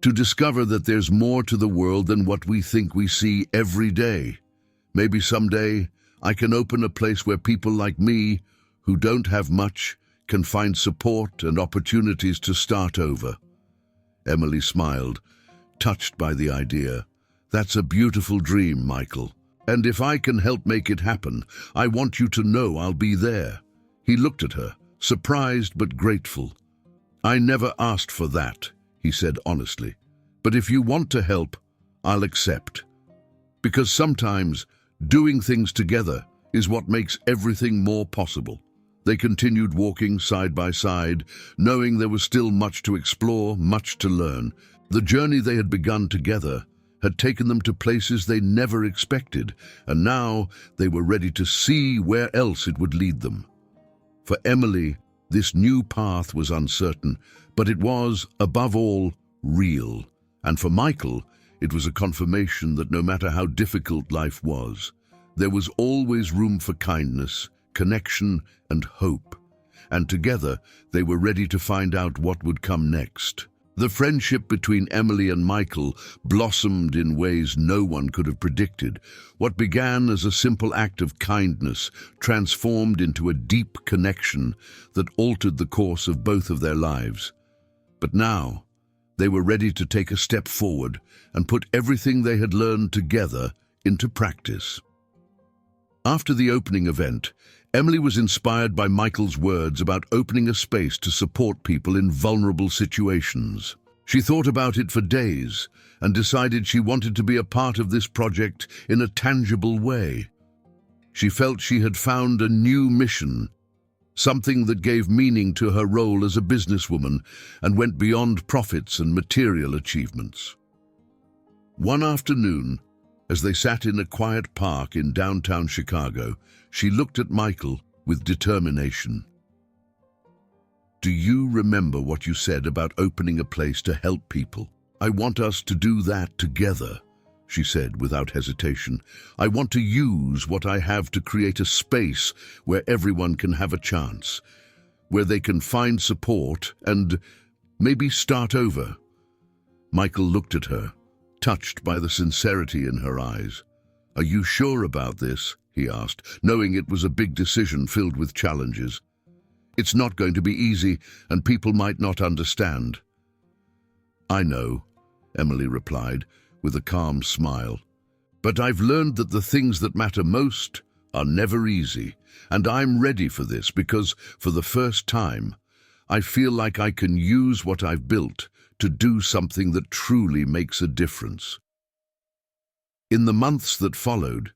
"To discover that there's more to the world than what we think we see every day. Maybe someday I can open a place where people like me, who don't have much, can find support and opportunities to start over." Emily smiled, touched by the idea. "That's a beautiful dream, Michael. And if I can help make it happen, I want you to know I'll be there." He looked at her, surprised but grateful. "I never asked for that," he said honestly. "But if you want to help, I'll accept. Because sometimes doing things together is what makes everything more possible." They continued walking side by side, knowing there was still much to explore, much to learn. The journey they had begun together had taken them to places they never expected, and now they were ready to see where else it would lead them. For Emily, this new path was uncertain, but it was, above all, real. And for Michael, it was a confirmation that no matter how difficult life was, there was always room for kindness, connection, and hope. And together, they were ready to find out what would come next. The friendship between Emily and Michael blossomed in ways no one could have predicted. What began as a simple act of kindness transformed into a deep connection that altered the course of both of their lives. But now, they were ready to take a step forward and put everything they had learned together into practice. After the opening event, Emily was inspired by Michael's words about opening a space to support people in vulnerable situations. She thought about it for days and decided she wanted to be a part of this project in a tangible way. She felt she had found a new mission, something that gave meaning to her role as a businesswoman and went beyond profits and material achievements. One afternoon, as they sat in a quiet park in downtown Chicago, she looked at Michael with determination. "Do you remember what you said about opening a place to help people? I want us to do that together," she said without hesitation. "I want to use what I have to create a space where everyone can have a chance, where they can find support and maybe start over." Michael looked at her, touched by the sincerity in her eyes. "Are you sure about this?" he asked, knowing it was a big decision filled with challenges. "It's not going to be easy, and people might not understand." "I know," Emily replied, with a calm smile. "But I've learned that the things that matter most are never easy, and I'm ready for this because, for the first time, I feel like I can use what I've built to do something that truly makes a difference." In the months that followed,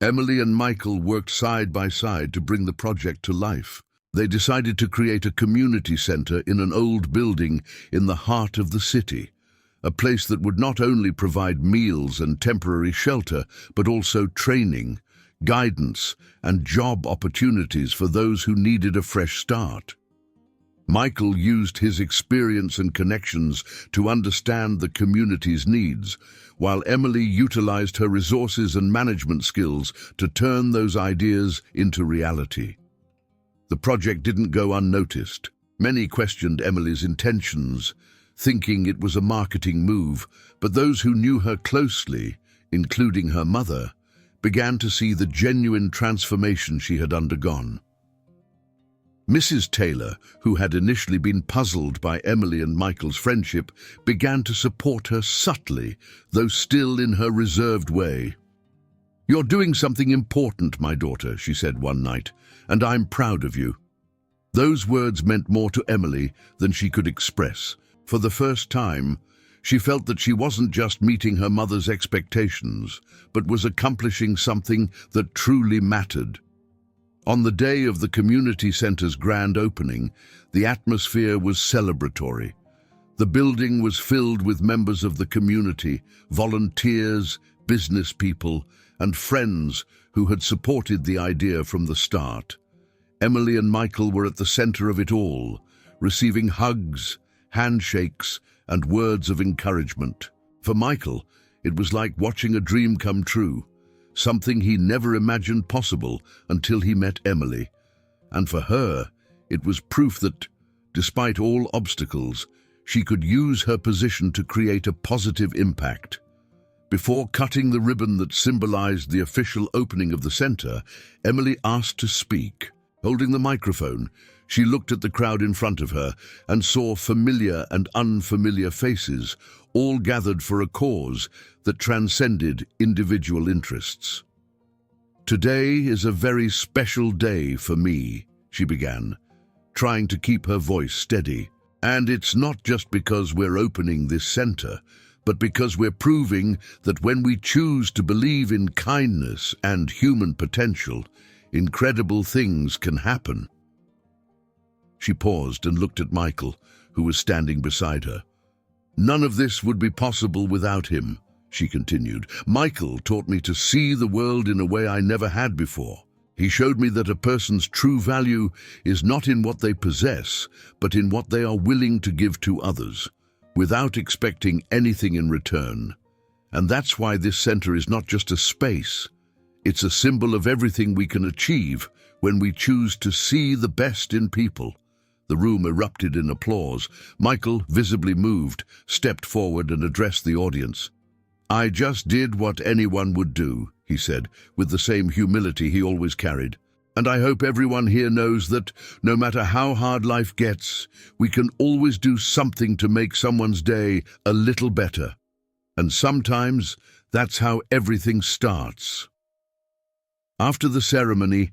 Emily and Michael worked side by side to bring the project to life. They decided to create a community center in an old building in the heart of the city, a place that would not only provide meals and temporary shelter, but also training, guidance, and job opportunities for those who needed a fresh start. Michael used his experience and connections to understand the community's needs, while Emily utilized her resources and management skills to turn those ideas into reality. The project didn't go unnoticed. Many questioned Emily's intentions, thinking it was a marketing move, but those who knew her closely, including her mother, began to see the genuine transformation she had undergone. Mrs. Taylor, who had initially been puzzled by Emily and Michael's friendship, began to support her subtly, though still in her reserved way. "You're doing something important, my daughter," she said one night, "and I'm proud of you." Those words meant more to Emily than she could express. For the first time, she felt that she wasn't just meeting her mother's expectations, but was accomplishing something that truly mattered. On the day of the community center's grand opening, the atmosphere was celebratory. The building was filled with members of the community, volunteers, business people, and friends who had supported the idea from the start. Emily and Michael were at the center of it all, receiving hugs, handshakes, and words of encouragement. For Michael, it was like watching a dream come true, something he never imagined possible until he met Emily. And for her, it was proof that, despite all obstacles, she could use her position to create a positive impact. Before cutting the ribbon that symbolized the official opening of the center, Emily asked to speak. Holding the microphone, she looked at the crowd in front of her and saw familiar and unfamiliar faces, all gathered for a cause that transcended individual interests. "Today is a very special day for me," she began, trying to keep her voice steady. "And it's not just because we're opening this center, but because we're proving that when we choose to believe in kindness and human potential, incredible things can happen." She paused and looked at Michael, who was standing beside her. "None of this would be possible without him," she continued. "Michael taught me to see the world in a way I never had before. He showed me that a person's true value is not in what they possess, but in what they are willing to give to others, without expecting anything in return. And that's why this center is not just a space. It's a symbol of everything we can achieve when we choose to see the best in people." The room erupted in applause. Michael, visibly moved, stepped forward and addressed the audience. "I just did what anyone would do," he said, with the same humility he always carried. "And I hope everyone here knows that, no matter how hard life gets, we can always do something to make someone's day a little better. And sometimes that's how everything starts." After the ceremony,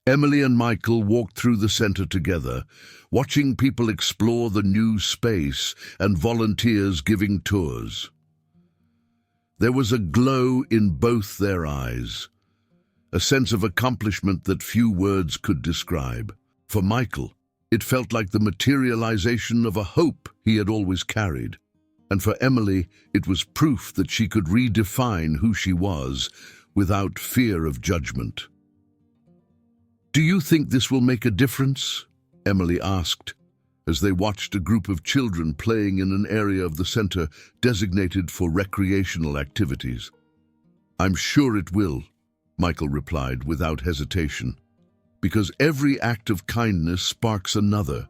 Emily and Michael walked through the center together, watching people explore the new space and volunteers giving tours. There was a glow in both their eyes, a sense of accomplishment that few words could describe. For Michael, it felt like the materialization of a hope he had always carried. And for Emily, it was proof that she could redefine who she was without fear of judgment. "Do you think this will make a difference?" Emily asked, as they watched a group of children playing in an area of the center designated for recreational activities. "I'm sure it will," Michael replied without hesitation, "because every act of kindness sparks another,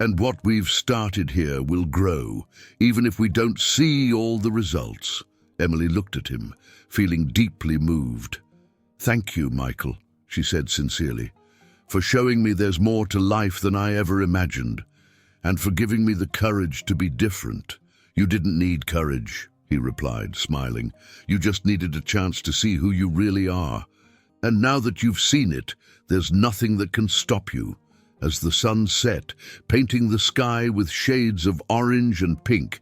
and what we've started here will grow, even if we don't see all the results." Emily looked at him, feeling deeply moved. "Thank you, Michael," she said sincerely, "for showing me there's more to life than I ever imagined, and for giving me the courage to be different." "You didn't need courage," he replied, smiling. "You just needed a chance to see who you really are. And now that you've seen it, there's nothing that can stop you." As the sun set, painting the sky with shades of orange and pink,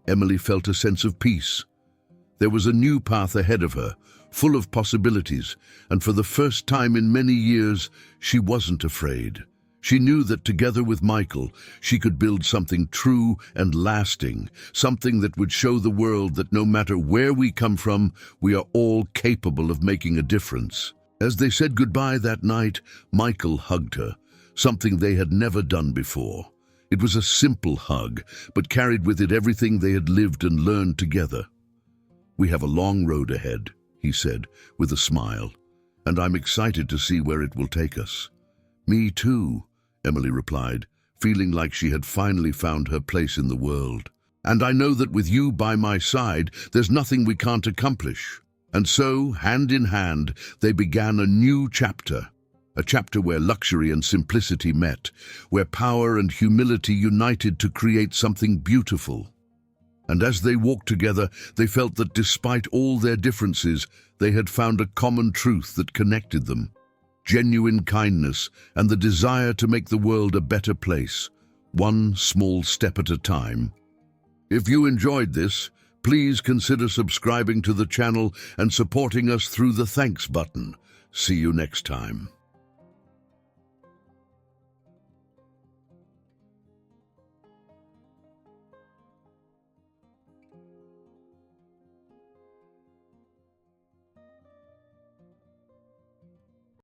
Emily felt a sense of peace. There was a new path ahead of her, full of possibilities, and for the first time in many years, she wasn't afraid. She knew that together with Michael, she could build something true and lasting, something that would show the world that no matter where we come from, we are all capable of making a difference. As they said goodbye that night, Michael hugged her, something they had never done before. It was a simple hug, but carried with it everything they had lived and learned together. "We have a long road ahead," he said, with a smile, "and I'm excited to see where it will take us." "Me too," Emily replied, feeling like she had finally found her place in the world. "And I know that with you by my side, there's nothing we can't accomplish." And so, hand in hand, they began a new chapter. A chapter where luxury and simplicity met, where power and humility united to create something beautiful. And as they walked together, they felt that despite all their differences, they had found a common truth that connected them: genuine kindness and the desire to make the world a better place, one small step at a time. If you enjoyed this, please consider subscribing to the channel and supporting us through the thanks button. See you next time.